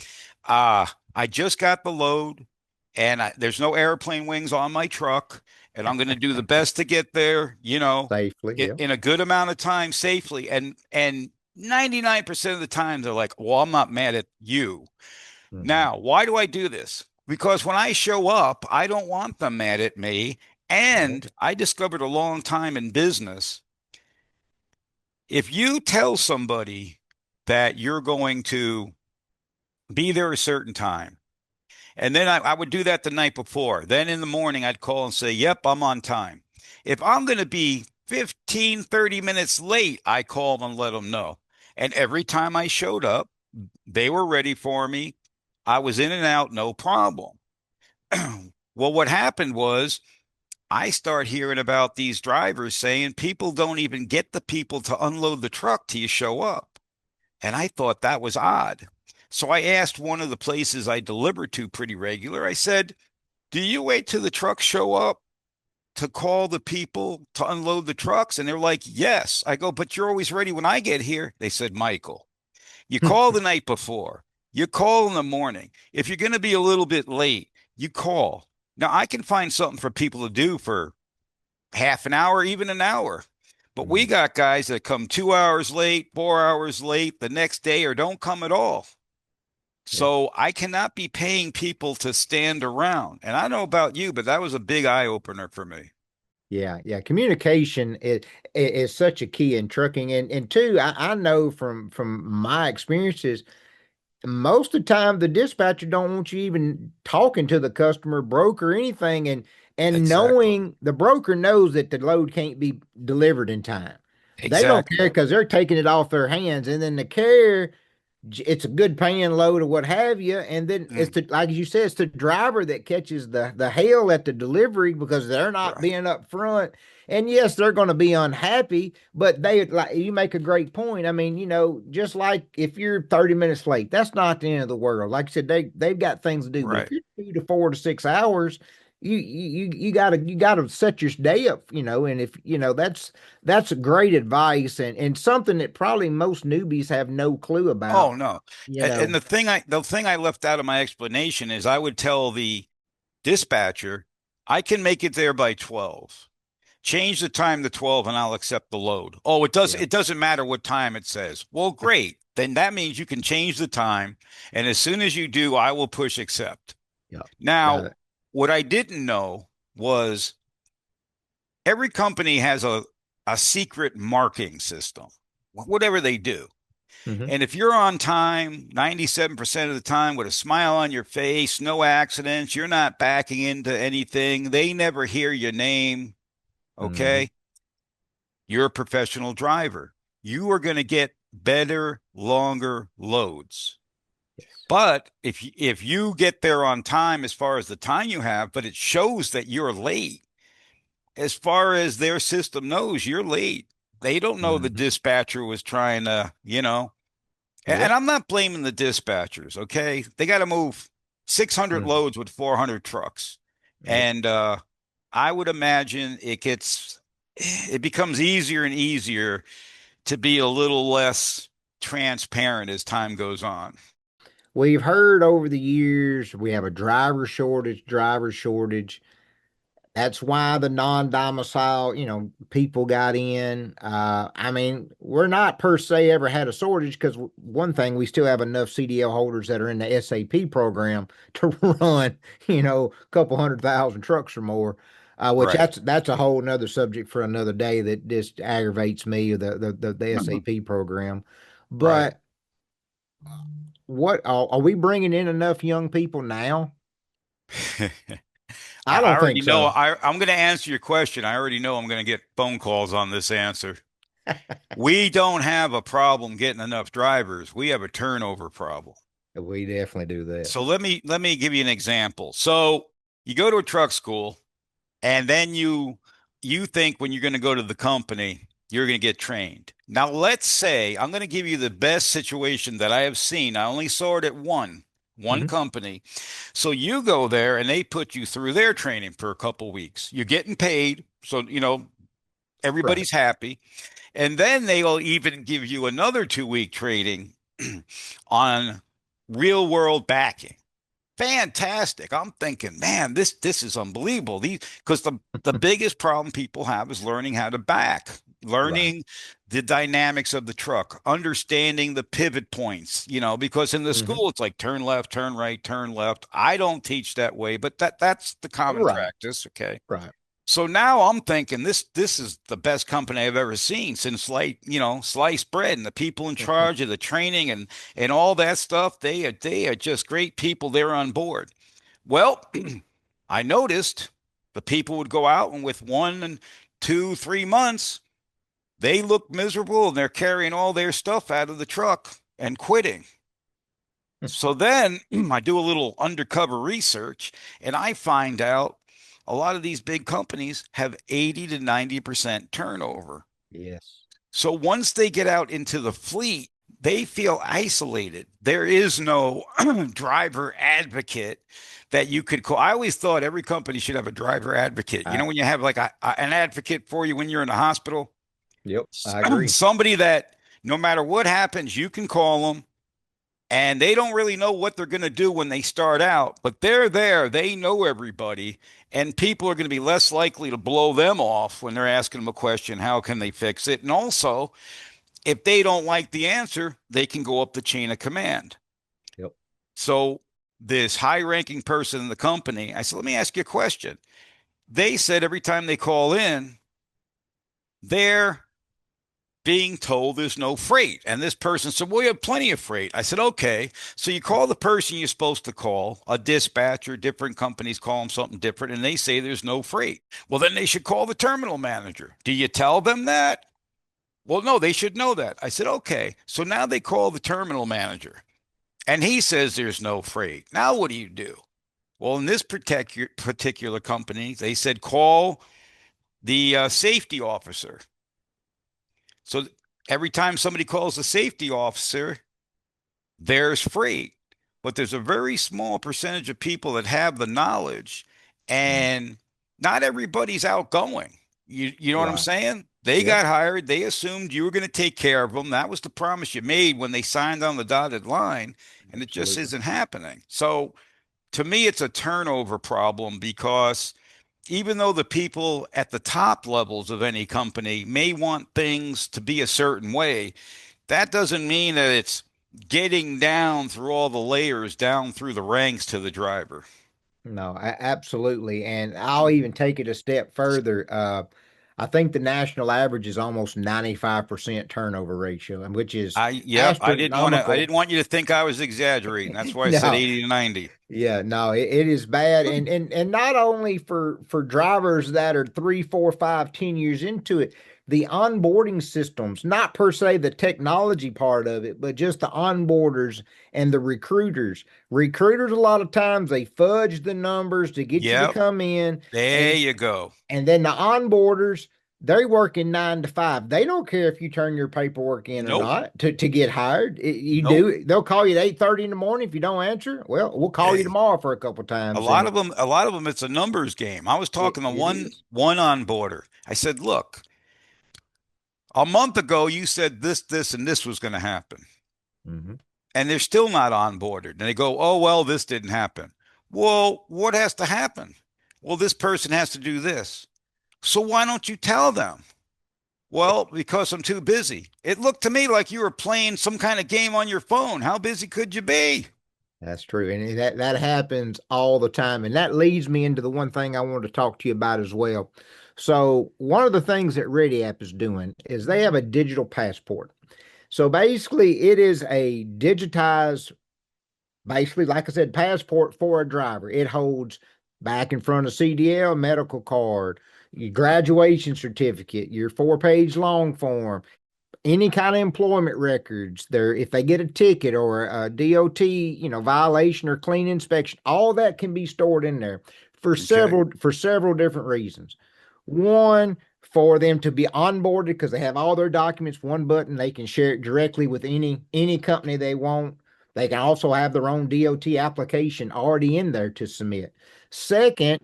[SPEAKER 2] uh, I just got the load and there's no airplane wings on my truck. And I'm going to do the best to get there,
[SPEAKER 1] Safely. Yeah.
[SPEAKER 2] in a good amount of time safely." And 99% of the time they're like, "Well, I'm not mad at you."
[SPEAKER 1] Hmm.
[SPEAKER 2] Now, why do I do this? Because when I show up, I don't want them mad at me.
[SPEAKER 1] Right.
[SPEAKER 2] And I discovered a long time in business, if you tell somebody that you're going to be there a certain time, and then I would do that the night before. Then in the morning, I'd call and say, "Yep, I'm on time." If I'm going to be 15, 30 minutes late, I called and let them know. And every time I showed up, they were ready for me. I was in and out, no problem. Well, what happened was I start hearing about these drivers saying people don't even get the people to unload the truck till you show up. And I thought that was odd. So I asked one of the places I deliver to pretty regular, I said, "Do you wait till the trucks show up to call the people to unload the trucks?" And they're like, "Yes." I go, "But you're always ready when I get here." They said, "Michael, you call the night before, you call in the morning. If you're going to be a little bit late, you call." Now, I can find something for people to do for half an hour, even an hour. But we
[SPEAKER 1] Mhm.
[SPEAKER 2] got guys that come 2 hours late, 4 hours late the next day, or don't come at all.
[SPEAKER 1] Yeah.
[SPEAKER 2] So I cannot be paying people to stand around. And I don't know about you, but that was a big eye opener for me.
[SPEAKER 1] Yeah, yeah. Communication is such a key in trucking, and two, I know from my experiences, most of the time the dispatcher don't want you even talking to the customer, broker, anything, and
[SPEAKER 2] Exactly.
[SPEAKER 1] knowing the broker knows that the load can't be delivered in time. They don't care
[SPEAKER 2] Exactly.
[SPEAKER 1] because they're taking it off their hands, and then the carrier it's a good paying load or what have you. And then it's
[SPEAKER 2] Mm,
[SPEAKER 1] the like you said, it's the driver that catches the hell at the delivery because they're not
[SPEAKER 2] right.
[SPEAKER 1] being up front. and yes, they're going to be unhappy, but they, like you make a great point. I mean, just like if you're 30 minutes late, that's not the end of the world. Like I said, they've got things to do, but if
[SPEAKER 2] Right.
[SPEAKER 1] you're 2 to 4 to 6 hours, you gotta set your day up, and if that's great advice, and something that probably most newbies have no clue about,
[SPEAKER 2] Oh no.
[SPEAKER 1] you
[SPEAKER 2] And
[SPEAKER 1] know.
[SPEAKER 2] the thing I left out of my explanation is I would tell the dispatcher, I can make it there by 12. Change the time to 12 and I'll accept the load. Oh,
[SPEAKER 1] Yeah.
[SPEAKER 2] it doesn't matter what time it says. Well, great. Then that means you can change the time. And as soon as you do, I will push accept.
[SPEAKER 1] Yeah. Got
[SPEAKER 2] Now,
[SPEAKER 1] it.
[SPEAKER 2] what I didn't know was every company has a secret marking system, whatever they do.
[SPEAKER 1] Hmm.
[SPEAKER 2] And if you're on time 97% of the time with a smile on your face, no accidents, you're not backing into anything, they never hear your name,
[SPEAKER 1] Hmm.
[SPEAKER 2] okay? You're a professional driver. You are going to get better, longer loads.
[SPEAKER 1] Yes.
[SPEAKER 2] But if you get there on time as far as the time you have, but it shows that you're late, as far as their system knows, you're late. They don't know the
[SPEAKER 1] Hmm.
[SPEAKER 2] dispatcher was trying to. And
[SPEAKER 1] Yep.
[SPEAKER 2] I'm not blaming the dispatchers, okay? They got to move 600
[SPEAKER 1] Hmm.
[SPEAKER 2] loads with 400 trucks.
[SPEAKER 1] Yep.
[SPEAKER 2] And I would imagine it becomes easier and easier to be a little less transparent as time goes on.
[SPEAKER 1] We've heard over the years we have a driver shortage. That's why the non-domicile, people got in. I mean, we're not per se ever had a shortage because one thing, we still have enough CDL holders that are in the SAP program to run, a couple 100,000 trucks or more. Which
[SPEAKER 2] Right.
[SPEAKER 1] that's a whole nother subject for another day that just aggravates me, the
[SPEAKER 2] Mhm.
[SPEAKER 1] SAP program.
[SPEAKER 2] Right.
[SPEAKER 1] But what are we bringing in enough young people now? I
[SPEAKER 2] I
[SPEAKER 1] don't
[SPEAKER 2] already
[SPEAKER 1] think
[SPEAKER 2] know.
[SPEAKER 1] so.
[SPEAKER 2] I'm going to answer your question. I already know I'm going to get phone calls on this answer. We don't have a problem getting enough drivers. We have a turnover problem.
[SPEAKER 1] We definitely do that.
[SPEAKER 2] So let me give you an example. So you go to a truck school, and then you think when you're going to go to the company, you're going to get trained. Now, let's say I'm going to give you the best situation that I have seen. I only saw it at one
[SPEAKER 1] Hmm.
[SPEAKER 2] company. So you go there and they put you through their training for a couple weeks. You're getting paid, so
[SPEAKER 1] Right.
[SPEAKER 2] everybody's happy. And then they'll even give you another 2 week training on real world backing. Fantastic. I'm thinking, man, this is unbelievable. These because the biggest problem people have is learning how to back,
[SPEAKER 1] Right.
[SPEAKER 2] learning the dynamics of the truck, understanding the pivot points, because in the
[SPEAKER 1] Hmm.
[SPEAKER 2] school it's like turn left, turn right, turn left. I don't teach that way, but that's the common
[SPEAKER 1] Right.
[SPEAKER 2] practice, okay?
[SPEAKER 1] Right.
[SPEAKER 2] So now I'm thinking this is the best company I've ever seen since sliced bread, and the people in charge of the training and all that stuff, they are just great people. They're on board. Well, I noticed the people would go out and with 1 and 2, 3 months, they look miserable and they're carrying all their stuff out of the truck and quitting. So then I do a little undercover research and I find out a lot of these big companies have 80 to 90% turnover.
[SPEAKER 1] Yes.
[SPEAKER 2] So once they get out into the fleet, they feel isolated. There is no driver advocate that you could call. I always thought every company should have a driver advocate. You
[SPEAKER 1] I
[SPEAKER 2] know, when you have like an advocate for you when you're in the hospital,
[SPEAKER 1] Yep. I agree.
[SPEAKER 2] somebody that no matter what happens, you can call them and they don't really know what they're going to do when they start out, but they're there. They know everybody, and people are going to be less likely to blow them off when they're asking them a question. How can they fix it? And also, if they don't like the answer, they can go up the chain of command.
[SPEAKER 1] Yep.
[SPEAKER 2] So, this high ranking person in the company, I said, let me ask you a question. They said every time they call in, they're being told there's no freight. And this person said, well, we have plenty of freight. I said, okay. So you call the person you're supposed to call, a dispatcher, different companies call them something different, and they say there's no freight. Well, then they should call the terminal manager. Do you tell them that? Well, no, they should know that. I said, okay. So now they call the terminal manager, and he says there's no freight. Now what do you do? Well, in this particular company, they said call the safety officer. So every time somebody calls the safety officer, there's freight, but there's a very small percentage of people that have the knowledge,
[SPEAKER 1] Mm.
[SPEAKER 2] and not everybody's outgoing. You know what I'm
[SPEAKER 1] Right.
[SPEAKER 2] saying? They
[SPEAKER 1] Yep.
[SPEAKER 2] got hired. They assumed you were going to take care of them. That was the promise you made when they signed on the dotted line, and it just
[SPEAKER 1] Absolutely.
[SPEAKER 2] isn't happening. So to me, it's a turnover problem because even though the people at the top levels of any company may want things to be a certain way, that doesn't mean that it's getting down through all the layers, down through the ranks to the driver.
[SPEAKER 1] No, absolutely. And I'll even take it a step further. I think the national average is almost 95% turnover ratio, and which is
[SPEAKER 2] Yep, I
[SPEAKER 1] astronomical.
[SPEAKER 2] didn't want you to think I was exaggerating. That's why I said
[SPEAKER 1] No,
[SPEAKER 2] 80 to 90.
[SPEAKER 1] yeah, no, it is bad, and not only for drivers that are 3, 4, 5, 10 years into it, the onboarding systems, not per se the technology part of it, but just the onboarders and the recruiters. Recruiters, a lot of times they fudge the numbers to get you to
[SPEAKER 2] Yep,
[SPEAKER 1] come in,
[SPEAKER 2] there
[SPEAKER 1] and
[SPEAKER 2] you go.
[SPEAKER 1] and then the onboarders, they work in 9 to 5. They don't care if you turn your paperwork in or
[SPEAKER 2] Nope,
[SPEAKER 1] not to get hired. You
[SPEAKER 2] nope.
[SPEAKER 1] do. They'll call you at 8:30 in the morning if you don't answer. Well, we'll call you
[SPEAKER 2] Hey,
[SPEAKER 1] tomorrow for a couple times. And
[SPEAKER 2] a lot of them, it's a numbers game. I was talking to
[SPEAKER 1] it is.
[SPEAKER 2] one on boarder. I said, look, a month ago you said this, and this was going to happen,
[SPEAKER 1] Hmm.
[SPEAKER 2] and they're still not onboarded. And they go, oh well, this didn't happen. Well, what has to happen? Well, this person has to do this. So why don't you tell them? Well, because I'm too busy. It looked to me like you were playing some kind of game on your phone. How busy could you be?
[SPEAKER 1] That's true. And that happens all the time. And that leads me into the one thing I wanted to talk to you about as well. So one of the things that Ready App is doing is they have a digital passport. So basically it is a digitized, basically, like I said, passport for a driver. It holds back in front of CDL medical card, your graduation certificate, your 4 page long form, any kind of employment records there. If they get a ticket or a DOT, violation or clean inspection, all that can be stored in there for
[SPEAKER 2] Okay.
[SPEAKER 1] several different reasons. One, for them to be onboarded because they have all their documents, one button, they can share it directly with any company they want. They can also have their own DOT application already in there to submit. Second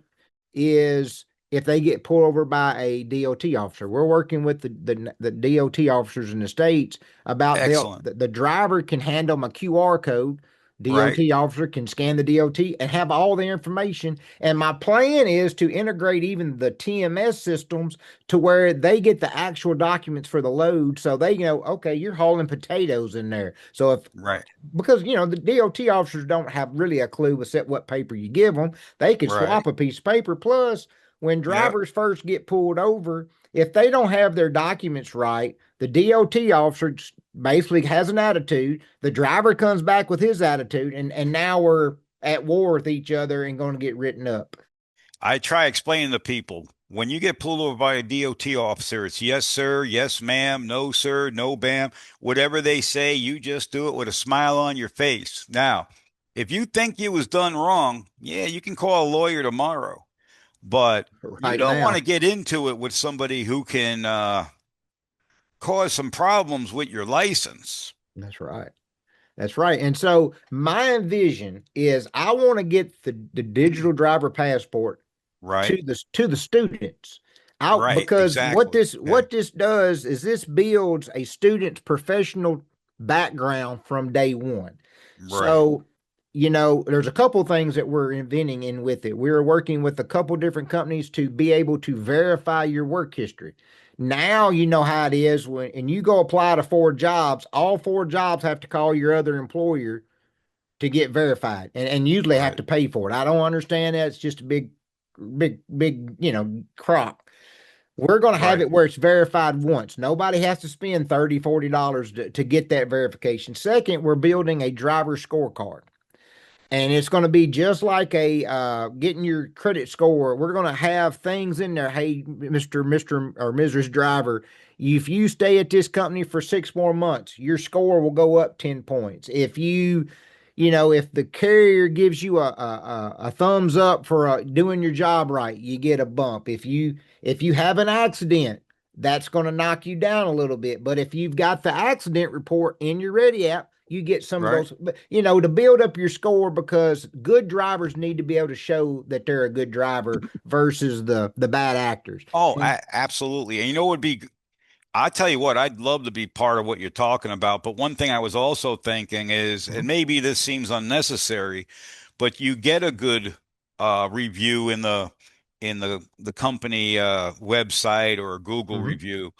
[SPEAKER 1] is if they get pulled over by a DOT officer. We're working with the DOT officers in the states about
[SPEAKER 2] Excellent.
[SPEAKER 1] the driver can hand them a QR code.
[SPEAKER 2] Right.
[SPEAKER 1] DOT officer can scan the DOT and have all the information. And my plan is to integrate even the TMS systems to where they get the actual documents for the load. So they know, okay, you're hauling potatoes in there. So if
[SPEAKER 2] Right.
[SPEAKER 1] because the DOT officers don't have really a clue except what paper you give them. They could
[SPEAKER 2] Right.
[SPEAKER 1] swap a piece of paper. Plus, when
[SPEAKER 2] Yep.
[SPEAKER 1] drivers first get pulled over, if they don't have their documents right, the DOT officer basically has an attitude. The driver comes back with his attitude, and now we're at war with each other and going to get written up.
[SPEAKER 2] I try explaining to people when you get pulled over by a DOT officer, it's yes, sir, yes, ma'am, no, sir, no, ma'am. Whatever they say, you just do it with a smile on your face. Now, if you think you was done wrong, yeah, you can call a lawyer tomorrow, but you
[SPEAKER 1] Right
[SPEAKER 2] don't want to
[SPEAKER 1] now.
[SPEAKER 2] get into it with somebody who can cause some problems with your license.
[SPEAKER 1] That's right. That's right. And so my vision is I want to get the digital driver passport
[SPEAKER 2] Right,
[SPEAKER 1] to the students out
[SPEAKER 2] right,
[SPEAKER 1] because
[SPEAKER 2] exactly. Okay,
[SPEAKER 1] what this does is this builds a student's professional background from day one.
[SPEAKER 2] right,
[SPEAKER 1] So there's a couple things that we're inventing in with it. We're working with a couple different companies to be able to verify your work history. Now you know how it is when and you go apply to 4 jobs, all 4 jobs have to call your other employer to get verified and usually have
[SPEAKER 2] right,
[SPEAKER 1] to pay for it. I don't understand that. It's just a big, crop. We're going to have
[SPEAKER 2] right,
[SPEAKER 1] it where it's verified once. Nobody has to spend $30, $40 to get that verification. Second, we're building a driver scorecard. And it's going to be just like a getting your credit score. We're going to have things in there. Hey, Mr. or Mrs. Driver, if you stay at this company for 6 more months, your score will go up 10 points. If you if the carrier gives you a thumbs up for doing your job right, you get a bump. If you have an accident, that's going to knock you down a little bit. But if you've got the accident report in your Ready app, you get some of
[SPEAKER 2] Right.
[SPEAKER 1] those, to build up your score, because good drivers need to be able to show that they're a good driver versus the bad actors.
[SPEAKER 2] Oh,
[SPEAKER 1] And
[SPEAKER 2] absolutely. And you know what would be, I tell you what, I'd love to be part of what you're talking about. But one thing I was also thinking is, and
[SPEAKER 1] Mhm.
[SPEAKER 2] maybe this seems unnecessary, but you get a good review in the company website or a Google
[SPEAKER 1] Mhm.
[SPEAKER 2] review.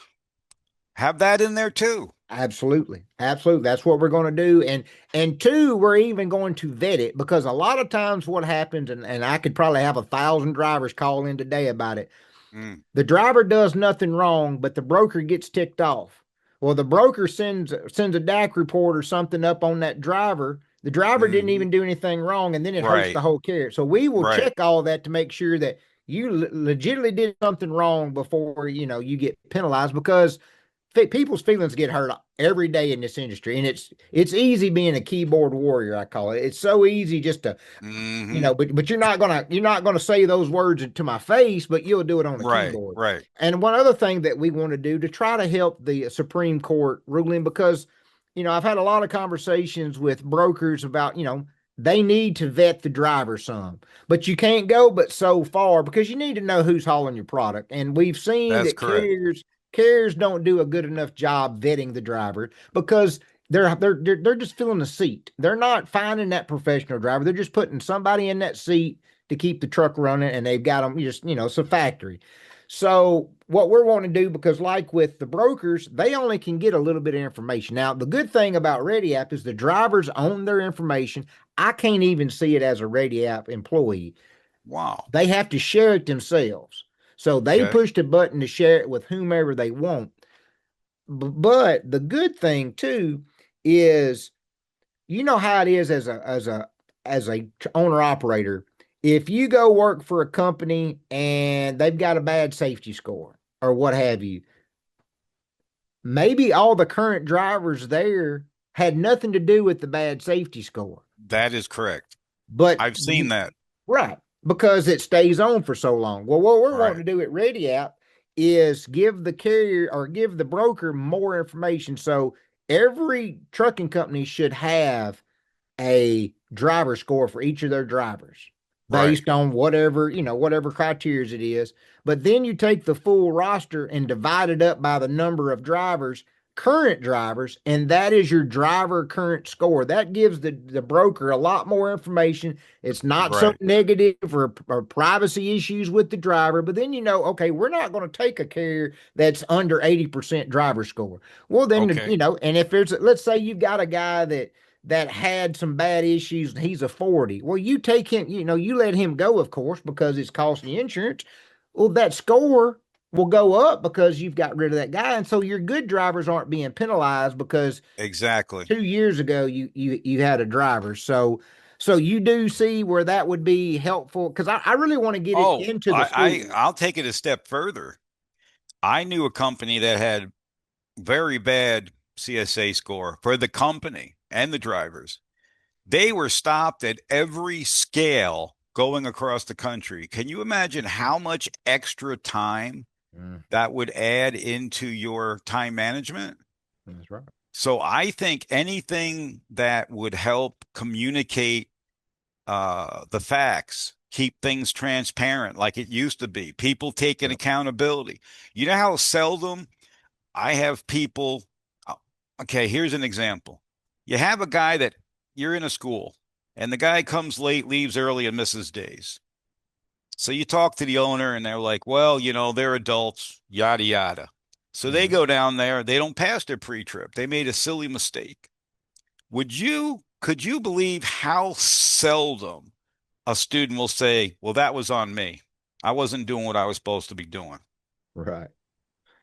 [SPEAKER 2] Have that in there too.
[SPEAKER 1] Absolutely. Absolutely. That's what we're going to do. And two, we're even going to vet it, because a lot of times what happens, and I could probably have 1,000 drivers call in today about it.
[SPEAKER 2] Mm,
[SPEAKER 1] The driver does nothing wrong, but the broker gets ticked off. Well, the broker sends a DAC report or something up on that driver. The driver didn't
[SPEAKER 2] hmm.
[SPEAKER 1] even do anything wrong, and then it hurts the
[SPEAKER 2] Right,
[SPEAKER 1] whole carrier. So we will
[SPEAKER 2] right.
[SPEAKER 1] check all that to make sure that you legitimately did something wrong before you get penalized, because people's feelings get hurt every day in this industry, and it's easy being a keyboard warrior, I call it. It's so easy just to,
[SPEAKER 2] Hmm.
[SPEAKER 1] but you're not gonna say those words to my face, but you'll do it on the
[SPEAKER 2] Right,
[SPEAKER 1] keyboard.
[SPEAKER 2] right.
[SPEAKER 1] And one other thing that we want to do to try to help the Supreme Court ruling, because I've had a lot of conversations with brokers about, they need to vet the driver some, but you can't go but so far, because you need to know who's hauling your product. And we've seen
[SPEAKER 2] That's
[SPEAKER 1] that
[SPEAKER 2] correct.
[SPEAKER 1] carriers don't do a good enough job vetting the driver, because they're just filling the seat. They're not finding that professional driver. They're just putting somebody in that seat to keep the truck running, and they've got them just, it's a factory. So what we're wanting to do, because like with the brokers, they only can get a little bit of information. Now, the good thing about Ready App is the drivers own their information. I can't even see it as a Ready App employee.
[SPEAKER 2] Wow.
[SPEAKER 1] They have to share it themselves. So they
[SPEAKER 2] Okay.
[SPEAKER 1] push the button to share it with whomever they want. But the good thing too is, how it is as a owner operator. If you go work for a company and they've got a bad safety score or what have you, maybe all the current drivers there had nothing to do with the bad safety score.
[SPEAKER 2] That is correct.
[SPEAKER 1] But
[SPEAKER 2] I've seen that.
[SPEAKER 1] right, because it stays on for so long. Well, what we're
[SPEAKER 2] Right.
[SPEAKER 1] wanting to do at Ready App is give the carrier or give the broker more information. So every trucking company should have a driver score for each of their drivers
[SPEAKER 2] Right.
[SPEAKER 1] based on whatever criteria it is. But then you take the full roster and divide it up by the number of drivers, current drivers, and that is your driver current score. That gives the broker a lot more information. It's not so
[SPEAKER 2] Right.
[SPEAKER 1] negative or privacy issues with the driver, but then okay, we're not going to take a carrier that's under 80% driver score. Well, then,
[SPEAKER 2] Okay.
[SPEAKER 1] and if let's say you've got a guy that had some bad issues, he's a 40. Well, you take him, you let him go, of course, because it's costing you insurance. Well, that score will go up because you've got rid of that guy. And so your good drivers aren't being penalized because
[SPEAKER 2] Exactly.
[SPEAKER 1] 2 years ago you had a driver. So you do see where that would be helpful, because I really want to get it
[SPEAKER 2] Oh,
[SPEAKER 1] into the schools.
[SPEAKER 2] I'll take it a step further. I knew a company that had very bad CSA score for the company and the drivers. They were stopped at every scale going across the country. Can you imagine how much extra time
[SPEAKER 1] Mm,
[SPEAKER 2] that would add into your time management?
[SPEAKER 1] that's right.
[SPEAKER 2] So I think anything that would help communicate the facts, keep things transparent like it used to be, people taking
[SPEAKER 1] Yep.
[SPEAKER 2] accountability. You know how seldom I have people. uh, Okay, here's an example. You have a guy that you're in a school, and the guy comes late, leaves early, and misses days. So you talk to the owner, and they're like, well, they're adults, yada, yada. So they
[SPEAKER 1] Mhm.
[SPEAKER 2] go down there, they don't pass their pre trip. They made a silly mistake. Could you believe how seldom a student will say, well, that was on me. I wasn't doing what I was supposed to be doing.
[SPEAKER 1] Right.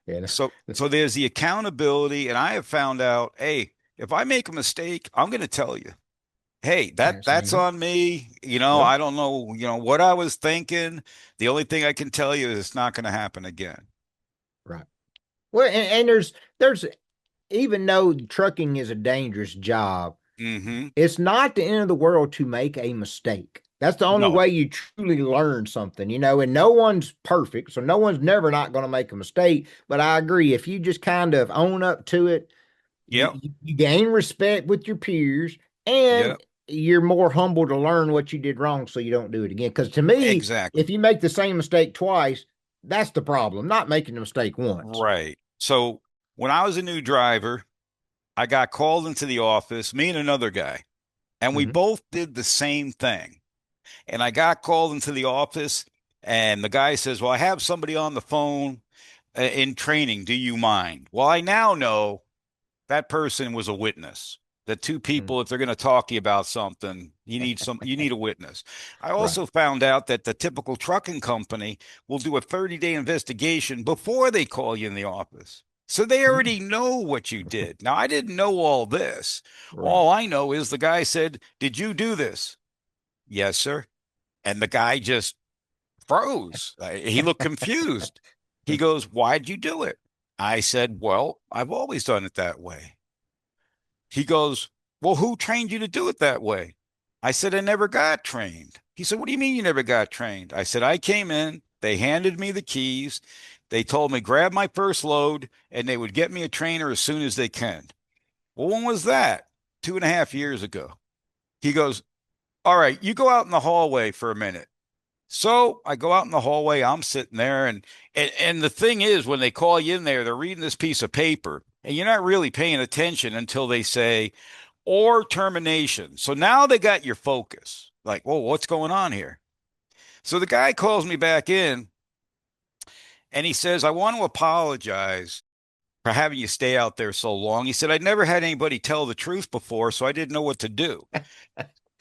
[SPEAKER 1] Yeah.
[SPEAKER 2] So there's the accountability, and I have found out, hey, if I make a mistake, I'm going to tell you, hey,
[SPEAKER 1] Yeah, same
[SPEAKER 2] that's
[SPEAKER 1] here.
[SPEAKER 2] on me.
[SPEAKER 1] Yep.
[SPEAKER 2] I don't know, what I was thinking. The only thing I can tell you is it's not going to happen again.
[SPEAKER 1] Right. Well, and there's even though trucking is a dangerous job,
[SPEAKER 2] Mm-hmm.
[SPEAKER 1] It's not the end of the world to make a mistake. That's the only
[SPEAKER 2] No.
[SPEAKER 1] way you truly learn something, and no one's perfect. So no one's never not going to make a mistake. But I agree. If you just kind of own up to it,
[SPEAKER 2] Yep.
[SPEAKER 1] you gain respect with your peers and
[SPEAKER 2] Yep.
[SPEAKER 1] you're more humble to learn what you did wrong so you don't do it again. Because to me,
[SPEAKER 2] Exactly.
[SPEAKER 1] if you make the same mistake twice, that's the problem, not making the mistake once.
[SPEAKER 2] Right. So when I was a new driver, I got called into the office, me and another guy, and we
[SPEAKER 1] Mm-hmm.
[SPEAKER 2] both did the same thing. And I got called into the office, and the guy says, "Well, I have somebody on the phone in training. Do you mind?" Well, I now know that person was a witness. The two
[SPEAKER 1] Mm-hmm.
[SPEAKER 2] people, if they're going to talk to you about something, you need a witness. I
[SPEAKER 1] Right.
[SPEAKER 2] also found out that the typical trucking company will do a 30-day investigation before they call you in the office. So they
[SPEAKER 1] Mm.
[SPEAKER 2] already know what you did. Now, I didn't know all this.
[SPEAKER 1] Right.
[SPEAKER 2] All I know is the guy said, "Did you do this?" "Yes, sir." And the guy just froze. He looked confused. He goes, "Why'd you do it?" I said, "Well, I've always done it that way." He goes, "Well, who trained you to do it that way?" I said, "I never got trained." He said, "What do you mean you never got trained?" I said, "I came in, they handed me the keys, they told me grab my first load, and they would get me a trainer as soon as they can." "Well, when was that?" 2.5 years ago. He goes, "All right, you go out in the hallway for a minute." So I go out in the hallway. I'm sitting there, and the thing is, when they call you in there, they're reading this piece of paper, and you're not really paying attention until they say or termination. So now they got your focus. Like, whoa, what's going on here? So the guy calls me back in, and he says, "I want to apologize for having you stay out there so long." He said, "I'd never had anybody tell the truth before, so I didn't know what to do."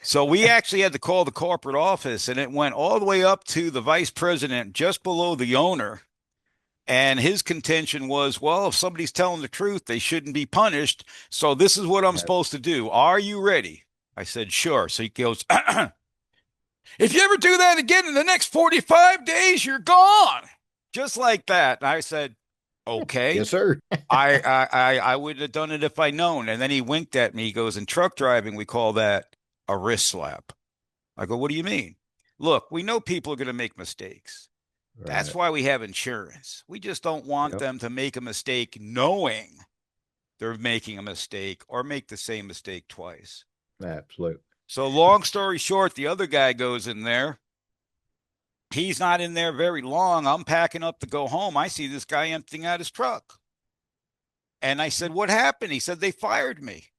[SPEAKER 2] So we actually had to call the corporate office, and it went all the way up to the vice president, just below the owner. And his contention was, well, if somebody's telling the truth, they shouldn't be punished. So this is what I'm
[SPEAKER 1] Yeah.
[SPEAKER 2] supposed to do. Are you ready? I said, sure. So he goes, "If you ever do that again in the next 45 days, you're gone." Just like that. And I said, okay.
[SPEAKER 1] Yes, sir.
[SPEAKER 2] I wouldn't have done it if I'd known. And then he winked at me. He goes, "In truck driving, we call that a wrist slap." I go, "What do you mean?" "Look, we know people are going to make mistakes. That's
[SPEAKER 1] Right.
[SPEAKER 2] why we have insurance. We just don't want
[SPEAKER 1] Yep.
[SPEAKER 2] them to make a mistake knowing they're making a mistake or make the same mistake twice."
[SPEAKER 1] Absolutely.
[SPEAKER 2] So, long story short, the other guy goes in there. He's not in there very long. I'm packing up to go home. I see this guy emptying out his truck. And I said, "What happened?" He said, "They fired me."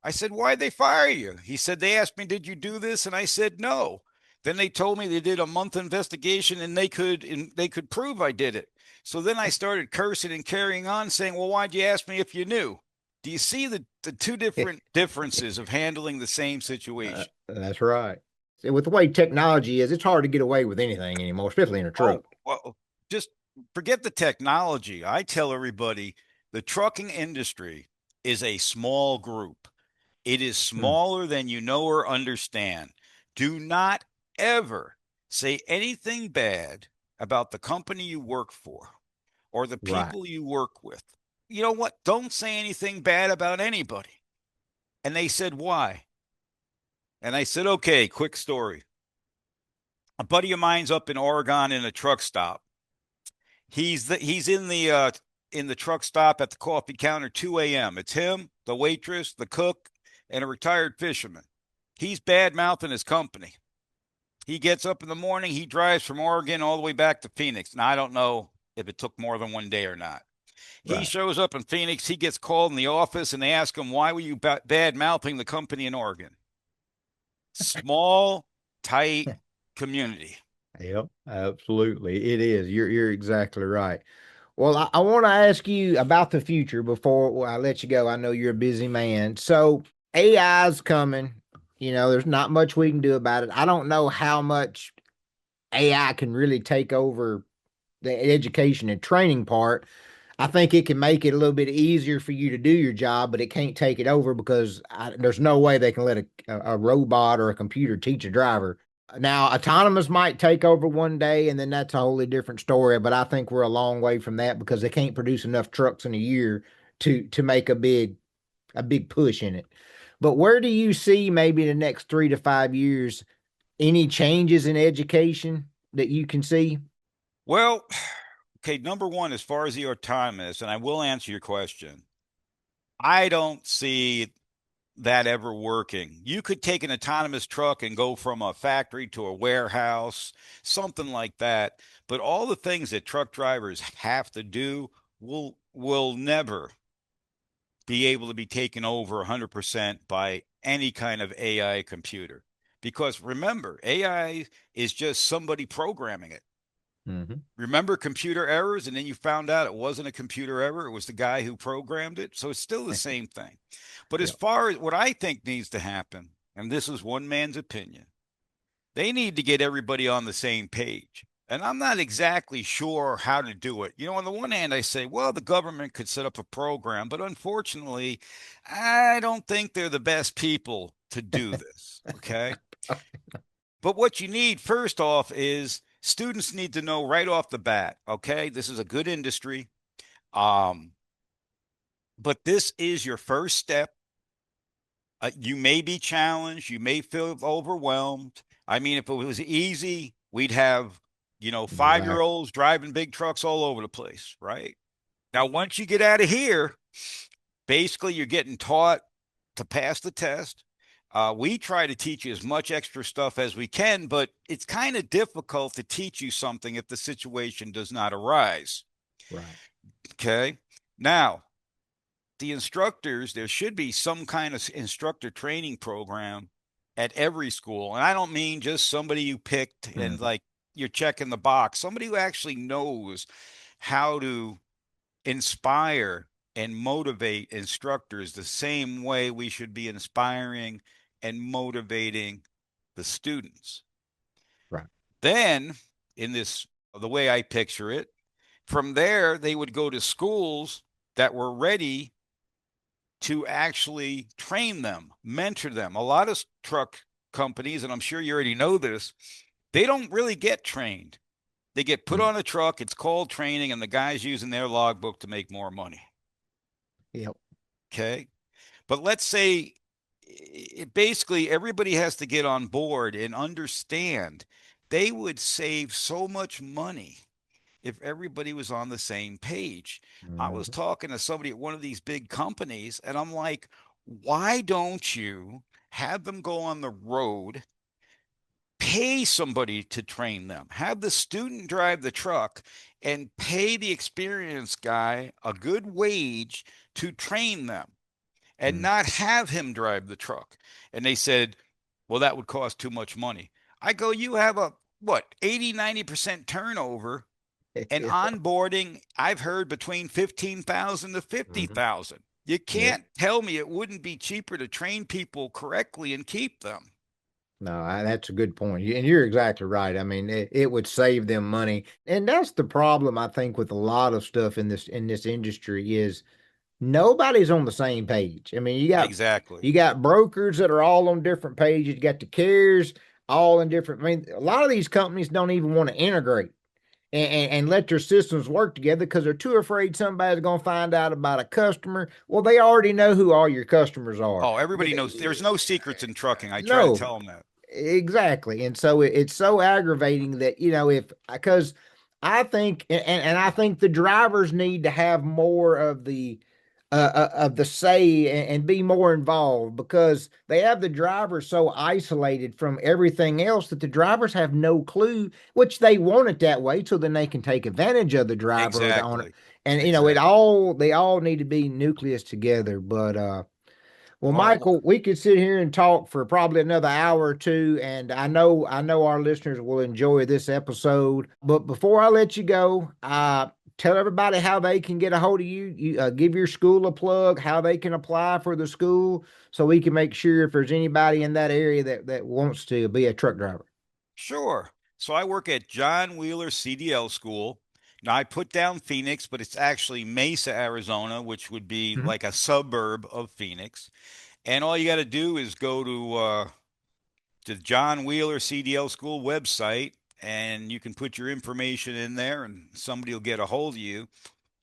[SPEAKER 2] I said, "Why'd they fire you?" He said, "They asked me, 'Did you do this?' And I said, 'No.' Then they told me they did a month investigation and they could prove I did it." So then I started cursing and carrying on, saying, "Well, why'd you ask me if you knew?" Do you see the two different differences of handling the same situation?
[SPEAKER 1] That's right. See, with the way technology is, it's hard to get away with anything anymore, especially in a truck.
[SPEAKER 2] Oh, well, just forget the technology. I tell everybody the trucking industry is a small group. It is
[SPEAKER 1] Hmm.
[SPEAKER 2] smaller than you know or understand. Do not ever say anything bad about the company you work for or the
[SPEAKER 1] Right.
[SPEAKER 2] people you work with. You know what? Don't say anything bad about anybody. And they said, "Why?" And I said, "Okay, quick story. A buddy of mine's up in Oregon in a truck stop. He's in the truck stop at the coffee counter 2 a.m. It's him, the waitress, the cook, and a retired fisherman. He's bad mouthing his company. He gets up in the morning, he drives from Oregon all the way back to Phoenix. Now I don't know if it took more than one day or not. He
[SPEAKER 1] Right.
[SPEAKER 2] shows up in Phoenix, he gets called in the office and they ask him, "Why were you bad mouthing the company in Oregon?" Small, tight community.
[SPEAKER 1] Yep. Absolutely. It is. You're exactly right. Well, I want to ask you about the future before I let you go. I know you're a busy man. So AI's coming. There's not much we can do about it. I don't know how much AI can really take over the education and training part. I think it can make it a little bit easier for you to do your job, but it can't take it over because there's no way they can let a robot or a computer teach a driver. Now, autonomous might take over one day, and then that's a wholly different story. But I think we're a long way from that because they can't produce enough trucks in a year to make a big push in it. But where do you see maybe the next 3 to 5 years any changes in education that you can see?
[SPEAKER 2] Well, okay, number one, as far as the autonomous, and I will answer your question, I don't see that ever working. You could take an autonomous truck and go from a factory to a warehouse, something like that. But all the things that truck drivers have to do will never be able to be taken over 100% by any kind of AI computer. Because remember, AI is just somebody programming it.
[SPEAKER 1] Mm-hmm.
[SPEAKER 2] Remember computer errors, and then you found out it wasn't a computer error, it was the guy who programmed it. So it's still the same thing. But as
[SPEAKER 1] Yep.
[SPEAKER 2] far as what I think needs to happen, and this is one man's opinion, they need to get everybody on the same page. And I'm not exactly sure how to do it. On the one hand, I say, well, the government could set up a program, but unfortunately, I don't think they're the best people to do this. Okay. But what you need first off is students need to know right off the bat, okay, this is a good industry. Um, but this is your first step. You may be challenged, you may feel overwhelmed. I mean, if it was easy, we'd have, 5 year
[SPEAKER 1] Exactly.
[SPEAKER 2] olds driving big trucks all over the place, right? Now, once you get out of here, basically you're getting taught to pass the test. We try to teach you as much extra stuff as we can, but it's kind of difficult to teach you something if the situation does not arise.
[SPEAKER 1] Right.
[SPEAKER 2] Okay. Now, the instructors, there should be some kind of instructor training program at every school. And I don't mean just somebody you picked and
[SPEAKER 1] Mm-hmm.
[SPEAKER 2] like you're checking the box, somebody who actually knows how to inspire and motivate instructors the same way we should be inspiring and motivating the students.
[SPEAKER 1] Right.
[SPEAKER 2] Then, in this, the way I picture it, from there, they would go to schools that were ready to actually train them, mentor them. A lot of truck companies, and I'm sure you already know this, they don't really get trained. They get put
[SPEAKER 1] Mm.
[SPEAKER 2] on a truck, it's called training, and the guy's using their logbook to make more money.
[SPEAKER 1] Yep.
[SPEAKER 2] Okay. But let's say basically everybody has to get on board and understand they would save so much money if everybody was on the same page. I was
[SPEAKER 1] Mm-hmm.
[SPEAKER 2] talking to somebody at one of these big companies, and I'm like, why don't you have them go on the road, pay somebody to train them, have the student drive the truck, and pay the experienced guy a good wage to train them? And
[SPEAKER 1] Mm.
[SPEAKER 2] not have him drive the truck. And they said, well, that would cost too much money. I go, you have a what, 80, 90% turnover and
[SPEAKER 1] Yeah.
[SPEAKER 2] onboarding. I've heard between 15,000 to
[SPEAKER 1] Mm-hmm.
[SPEAKER 2] 50,000. You
[SPEAKER 1] Yep.
[SPEAKER 2] can't tell me it wouldn't be cheaper to train people correctly and keep them.
[SPEAKER 1] No, that's a good point. And you're exactly right. I mean, it would save them money. And that's the problem I think with a lot of stuff in this industry is nobody's on the same page. I mean,
[SPEAKER 2] Exactly.
[SPEAKER 1] you got brokers that are all on different pages. You got the carriers all in different. I mean, a lot of these companies don't even want to integrate and let their systems work together because they're too afraid somebody's going to find out about a customer. Well, they already know who all your customers are.
[SPEAKER 2] Oh, everybody knows there's no secrets in trucking. I try to
[SPEAKER 1] No,
[SPEAKER 2] tell them that.
[SPEAKER 1] exactly. And so it's so aggravating that, if because I think and I think the drivers need to have more of the say and be more involved because they have the drivers so isolated from everything else that the drivers have no clue, which they want it that way so then they can take advantage of the driver or the owner.
[SPEAKER 2] Exactly.
[SPEAKER 1] And it
[SPEAKER 2] Exactly.
[SPEAKER 1] all they all need to be nucleus together. But well,
[SPEAKER 2] Well,
[SPEAKER 1] Michael, we could sit here and talk for probably another hour or two, and I know our listeners will enjoy this episode. But before I let you go, tell everybody how they can get a hold of you. You give your school a plug, how they can apply for the school, so we can make sure if there's anybody in that area that wants to be a truck driver.
[SPEAKER 2] sure. So I work at John Wheeler CDL School. Now I put down Phoenix, but it's actually Mesa, Arizona, which would be
[SPEAKER 1] Mhm.
[SPEAKER 2] like a suburb of Phoenix. And all you got to do is go to John Wheeler CDL School website, and you can put your information in there, and somebody will get a hold of you.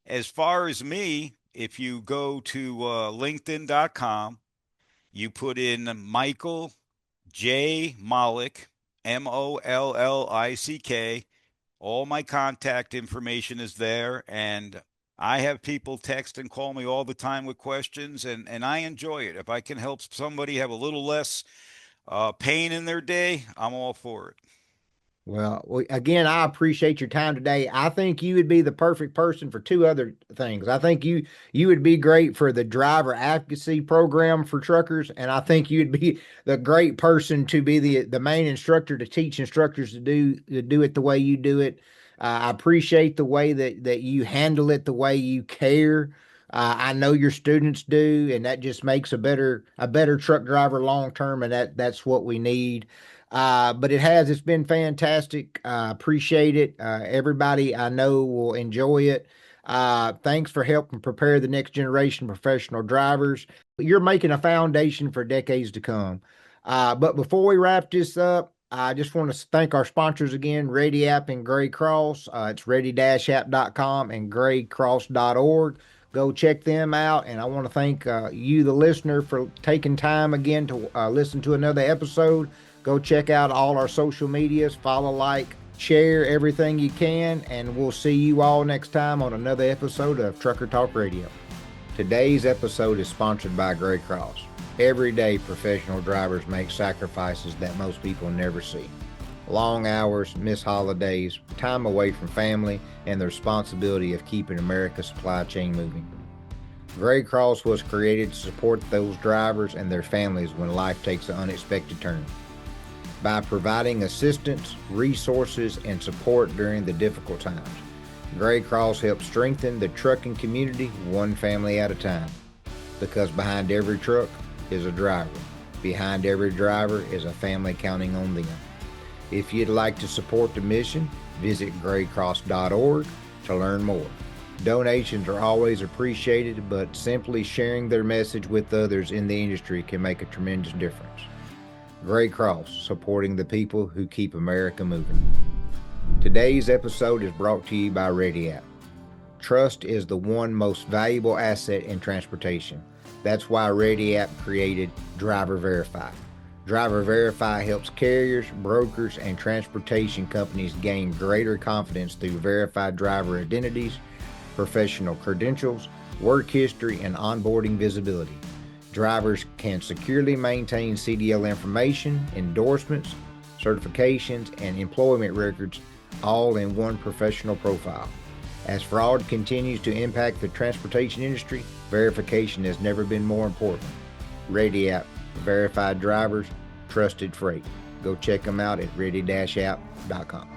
[SPEAKER 2] As far as me, if you go to LinkedIn.com You put in Michael J. Mollick, Mollick. All my contact information is there, and I have people text and call me all the time with questions, and I enjoy it. If I can help somebody have a little less pain in their day, I'm all for it.
[SPEAKER 1] Well, again, I appreciate your time today. I think you would be the perfect person for two other things. I think you would be great for the driver advocacy program for truckers, and I think you'd be the great person to be the main instructor to teach instructors to do it the way you do it. I appreciate the way that you handle it, the way you care. I know your students do, and that just makes a better truck driver long term, and that's what we need. But it's been fantastic. Appreciate it. Everybody I know will enjoy it. Thanks for helping prepare the next generation of professional drivers. You're making a foundation for decades to come. But before we wrap this up, I just want to thank our sponsors again, Ready App and Gray Cross. It's ready-app.com and graycross.org. Go check them out. And I want to thank you, the listener, for taking time again to listen to another episode. Go check out all our social medias, follow, like, share everything you can, and we'll see you all next time on another episode of Trucker Talk Radio. Today's episode is sponsored by Gray Cross. Every day, professional drivers make sacrifices that most people never see. Long hours, missed holidays, time away from family, and the responsibility of keeping America's supply chain moving. Gray Cross was created to support those drivers and their families when life takes an unexpected turn. By providing assistance, resources, and support during the difficult times, Gray Cross helps strengthen the trucking community one family at a time. Because behind every truck is a driver. Behind every driver is a family counting on them. If you'd like to support the mission, visit graycross.org to learn more. Donations are always appreciated, but simply sharing their message with others in the industry can make a tremendous difference. Gray Cross, supporting the people who keep America moving. Today's episode is brought to you by Ready App. Trust is the one most valuable asset in transportation. That's why Ready App created Driver Verify. Driver Verify helps carriers, brokers, and transportation companies gain greater confidence through verified driver identities, professional credentials, work history, and onboarding visibility. Drivers can securely maintain CDL information, endorsements, certifications, and employment records all in one professional profile. As fraud continues to impact the transportation industry, verification has never been more important. Ready App, verified drivers, trusted freight. Go check them out at ready-app.com.